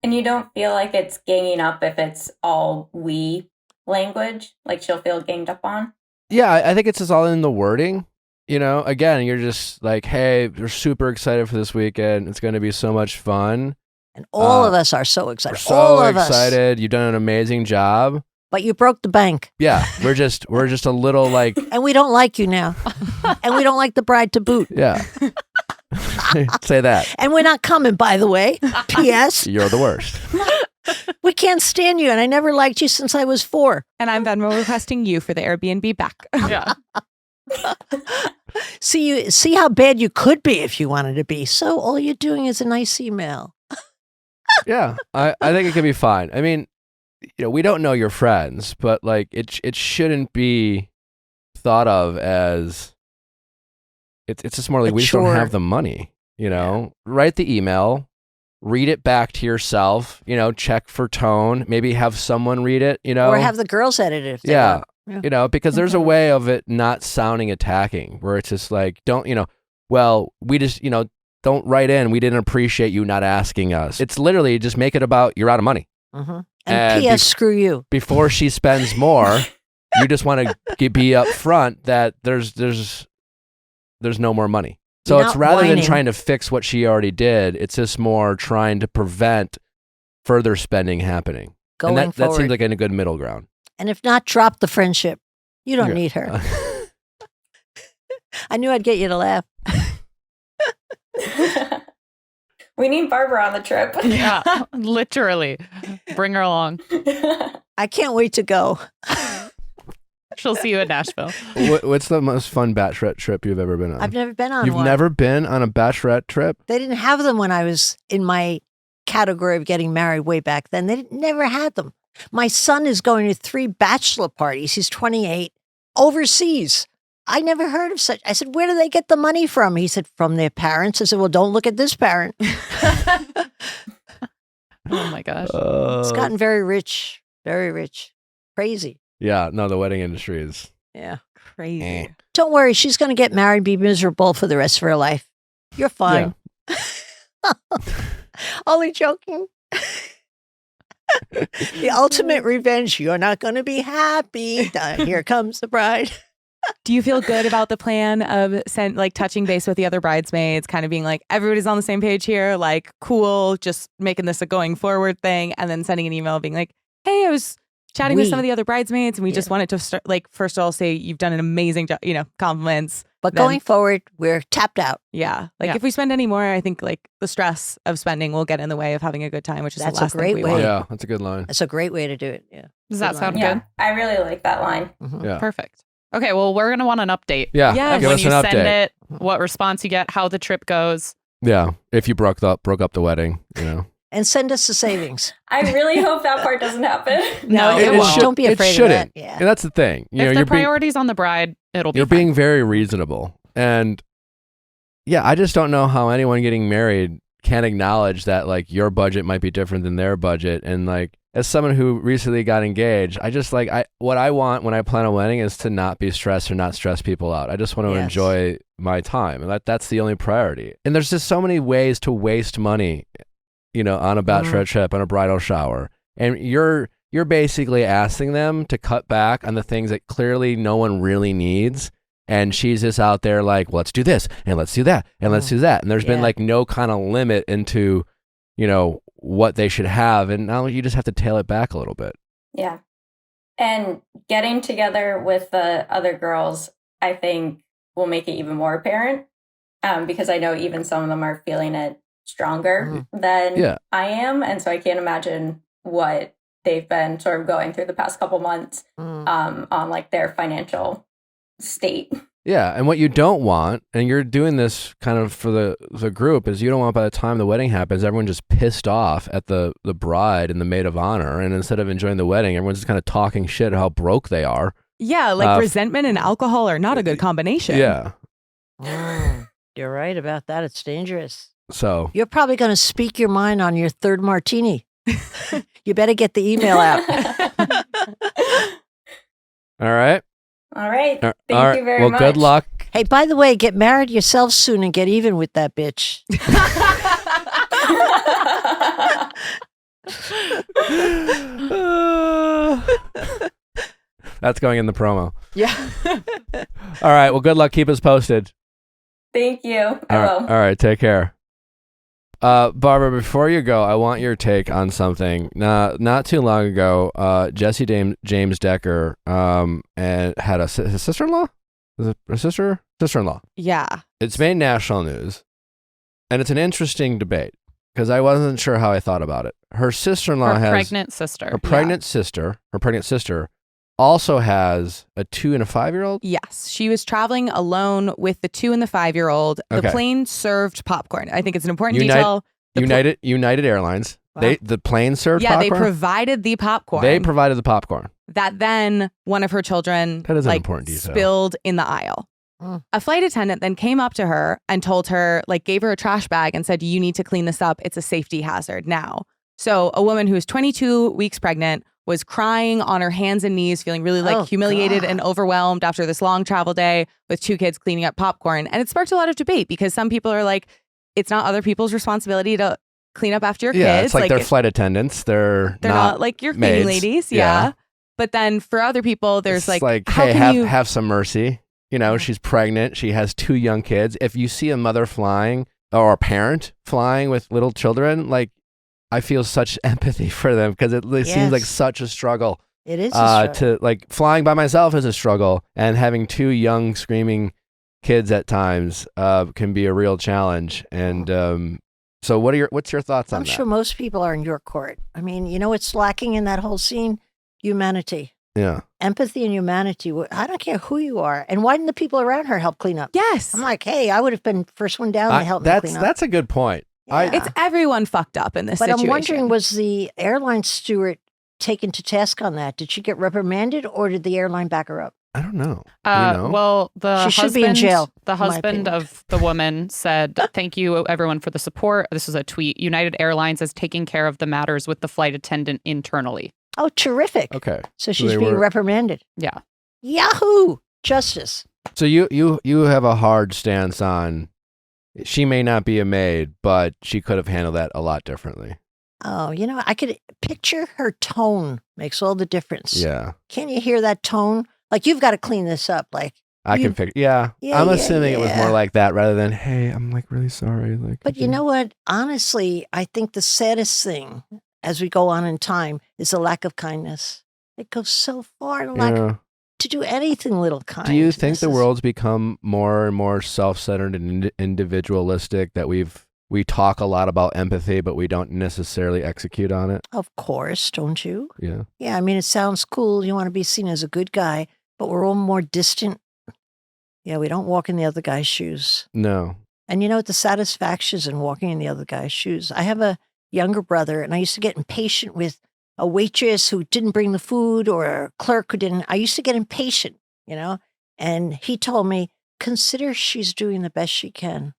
And you don't feel like it's ganging up if it's all we language, like she'll feel ganged up on? Yeah, I think it's just all in the wording. Again, you're just like, hey, we're super excited for this weekend. It's going to be so much fun. And all of us are so excited. We're so all of excited. Us. You've done an amazing job. But you broke the bank. Yeah, we're just a little like... And we don't like you now. And we don't like the bride to boot. Yeah. Say that. And we're not coming, by the way. P.S. You're the worst. We can't stand you, and I never liked you since I was 4. And I'm Venmo requesting you for the Airbnb back. Yeah. See how bad you could be if you wanted to be. So all you're doing is a nice email. Yeah, I think it could be fine. I mean, we don't know your friends, but like it shouldn't be thought of as it's just more like we just don't have the money. Write the email, read it back to yourself. Check for tone. Maybe have someone read it. Or have the girls edit it. If they want. Because there's a way of it not sounding attacking, where it's just like, don't, well, we just, don't write in. We didn't appreciate you not asking us. It's literally just make it about you're out of money. Mm-hmm. And P.S. Screw you. Before she spends more, you just want to be up front that there's no more money. So it's rather than trying to fix what she already did, it's just more trying to prevent further spending happening. That seems like a good middle ground. And if not, drop the friendship. You don't need her. I knew I'd get you to laugh. We need Barbara on the trip. Yeah, literally. Bring her along. I can't wait to go. She'll see you in Nashville. What's the most fun bachelorette trip you've ever been on? I've never been on You've one. never been on a bachelorette trip? They didn't have them when I was in my category of getting married way back then. They never had them. My son is going to 3 bachelor parties. He's 28, overseas. I never heard of such. I said, where do they get the money from? He said, from their parents. I said, well, don't look at this parent. Oh my gosh. It's gotten very rich, crazy. Yeah, no, the wedding industry is Crazy. Don't worry. She's going to get married and be miserable for the rest of her life. You're fine. Yeah. Only joking. The ultimate revenge. You're not going to be happy. Here comes the bride. Do you feel good about the plan of touching base with the other bridesmaids, kind of being like, everybody's on the same page here, like, cool, just making this a going forward thing, and then sending an email being like, hey, I was chatting with some of the other bridesmaids, and we just wanted to start, first of all, say you've done an amazing job, compliments. But going forward, we're tapped out. Yeah. If we spend any more, I think the stress of spending will get in the way of having a good time, which is That's the last a great thing we way. want. Yeah, that's a good line. That's a great way to do it. Yeah. Does that sound Yeah, good? I really like that line. Mm-hmm. Yeah. Perfect. Okay, well, we're going to want an update. Yeah, Yes. give When us you an send update. it, what response you get, how the trip goes. Yeah, if you broke up the wedding, And send us the savings. I really hope that part doesn't happen. No, it won't. Don't be afraid it of shouldn't. that. Yeah. And that's the thing. If the priority's on the bride, it'll be You're fine. being very reasonable. And yeah, I just don't know how anyone getting married can acknowledge that your budget might be different than their budget. And as someone who recently got engaged, I just what I want when I plan a wedding is to not be stressed or not stress people out. I just want to enjoy my time. And that's the only priority. And there's just so many ways to waste money, on a bachelorette trip, on a bridal shower. And you're basically asking them to cut back on the things that clearly no one really needs. And she's just out there let's do this and let's do that and let's do that. And there's been no kind of limit into, what they should have. And now you just have to tail it back a little bit. Yeah. And getting together with the other girls, I think, will make it even more apparent. Because I know even some of them are feeling it stronger than I am. And so I can't imagine what they've been sort of going through the past couple months on their financial state. Yeah, and what you don't want, and you're doing this kind of for the group, is you don't want by the time the wedding happens, everyone just pissed off at the bride and the maid of honor, and instead of enjoying the wedding, everyone's just kind of talking shit how broke they are. Yeah, like resentment and alcohol are not a good combination. Yeah. You're right about that. It's dangerous. So you're probably going to speak your mind on your third martini. You better get the email out. All right. All right. Thank you very much. Well, good luck. Hey, by the way, get married yourself soon and get even with that bitch. That's going in the promo. Yeah. All right. Well, good luck. Keep us posted. Thank you. I will. All right. Take care. Barbara, before you go, I want your take on something. Not too long ago, Jesse James Decker and had his sister-in-law? Is it a sister-in-law? Yeah. It's made national news, and it's an interesting debate because I wasn't sure how I thought about it. Her sister-in-law has... pregnant sister. Her pregnant sister also has a 2 and a 5-year-old? Yes. She was traveling alone with the 2 and the 5-year-old. The plane served popcorn. I think it's an important detail. United Airlines. Wow. The plane served popcorn? Yeah, they provided the popcorn. They provided the popcorn. That then one of her children that is an important detail. Spilled in the aisle. A flight attendant then came up to her and told her, gave her a trash bag and said, you need to clean this up. It's a safety hazard now. So a woman who is 22 weeks pregnant was crying on her hands and knees, feeling really humiliated and overwhelmed after this long travel day with 2 kids cleaning up popcorn. And it sparked a lot of debate because some people are like, it's not other people's responsibility to clean up after your kids. Yeah, it's like they're flight attendants. They're not like your maids. cleaning ladies. Yeah. But then for other people, there's it's how hey, can you have some mercy. You know, she's pregnant. She has 2 young kids. If you see a mother flying or a parent flying with little children, I feel such empathy for them because it seems like such a struggle. It is a struggle. Flying by myself is a struggle, and having 2 young screaming kids at times can be a real challenge. And so what's your thoughts on that? I'm sure most people are in your court. I mean, you know what's lacking in that whole scene? Humanity. Yeah. Empathy and humanity. I don't care who you are. And why didn't the people around her help clean up? Yes. I'm like, hey, I would have been first one down to help me clean up. That's a good point. Yeah. It's everyone fucked up in this situation. But I'm wondering, was the airline steward taken to task on that? Did she get reprimanded or did the airline back her up? I don't know. Well, she should be in jail. The husband of the woman said, thank you, everyone, for the support. This is a tweet. United Airlines is taking care of the matters with the flight attendant internally. Oh, terrific. Okay. So she's being reprimanded. Yeah. Yahoo! Justice. So you have a hard stance on she may not be a maid, but she could have handled that a lot differently. Oh, I could picture her tone makes all the difference. Yeah. Can you hear that tone? You've got to clean this up. I can figure. Yeah. I'm assuming it was more like that rather than, hey, I'm really sorry. But you know what? Honestly, I think the saddest thing as we go on in time is a lack of kindness. It goes so far to do anything little kind. Do you think the world's become more and more self-centered and individualistic, that we talk a lot about empathy, but we don't necessarily execute on it? Of course, don't you? Yeah. Yeah, I mean, it sounds cool. You want to be seen as a good guy, but we're all more distant. Yeah, we don't walk in the other guy's shoes. No. And the satisfaction is in walking in the other guy's shoes. I have a younger brother, and I used to get impatient with a waitress who didn't bring the food or a clerk who didn't. I used to get impatient, and he told me, consider she's doing the best she can.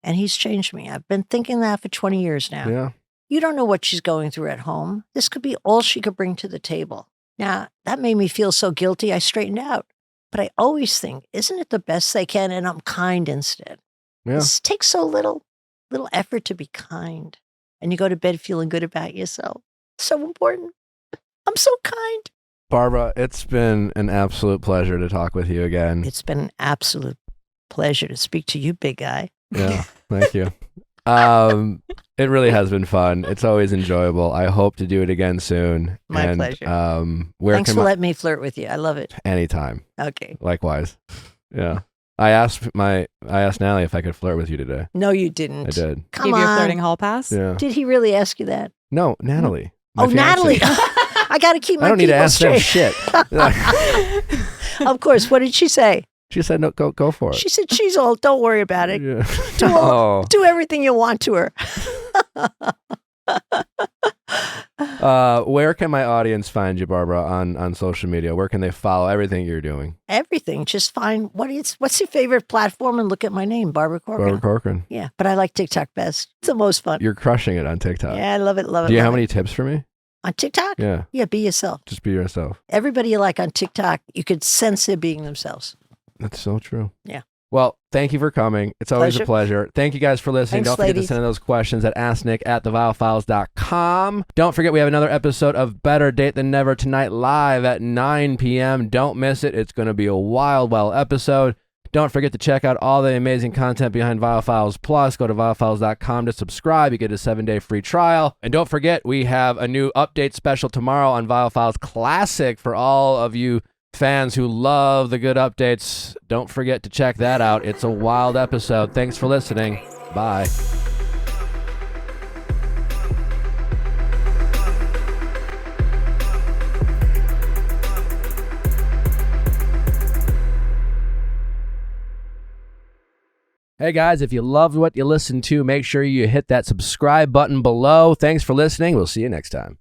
And he's changed me. I've been thinking that for 20 years now. Yeah. You don't know what she's going through at home. This could be all she could bring to the table. Now, that made me feel so guilty, I straightened out. But I always think, isn't it the best they can? And I'm kind instead. Yeah. It takes so little effort to be kind. And you go to bed feeling good about yourself. So important. I'm so kind. Barbara, it's been an absolute pleasure to talk with you again. It's been an absolute pleasure to speak to you, big guy. Yeah, thank you. It really has been fun. It's always enjoyable. I hope to do it again soon. My pleasure. Thanks for letting me flirt with you. I love it. Anytime. Okay. Likewise. Yeah. I asked Natalie if I could flirt with you today. No, you didn't. I did. Come Give on. you a flirting hall pass? Yeah. Did he really ask you that? No, Natalie. Natalie. I got to keep my I don't need to people ask them straight. shit. Of course. What did she say? She said, no, go for it. She said, she's old. Don't worry about it. Yeah. Do everything you want to her. Where can my audience find you, Barbara, on social media? Where can they follow everything you're doing? Everything. Just find what's your favorite platform and look at my name, Barbara Corcoran. Barbara Corcoran. Yeah, but I like TikTok best. It's the most fun. You're crushing it on TikTok. Yeah, I love it. Do you have any tips for me? On TikTok? Yeah. Yeah, be yourself. Just be yourself. Everybody you like on TikTok, you could sense they're being themselves. That's so true. Yeah. Well, thank you for coming. It's always a pleasure. Thank you guys for listening. Thanks, Don't forget ladies. to send in those questions at asknick@theviallfiles.com. Don't forget we have another episode of Better Date Than Never tonight live at 9 p.m. Don't miss it. It's going to be a wild episode. Don't forget to check out all the amazing content behind Viall Files Plus. Go to viallfiles.com to subscribe. You get a 7-day free trial. And don't forget, we have a new update special tomorrow on Viall Files Classic for all of you fans who love the good updates. Don't forget to check that out. It's a wild episode. Thanks for listening. Bye. Hey guys, if you loved what you listened to, make sure you hit that subscribe button below. Thanks for listening. We'll see you next time.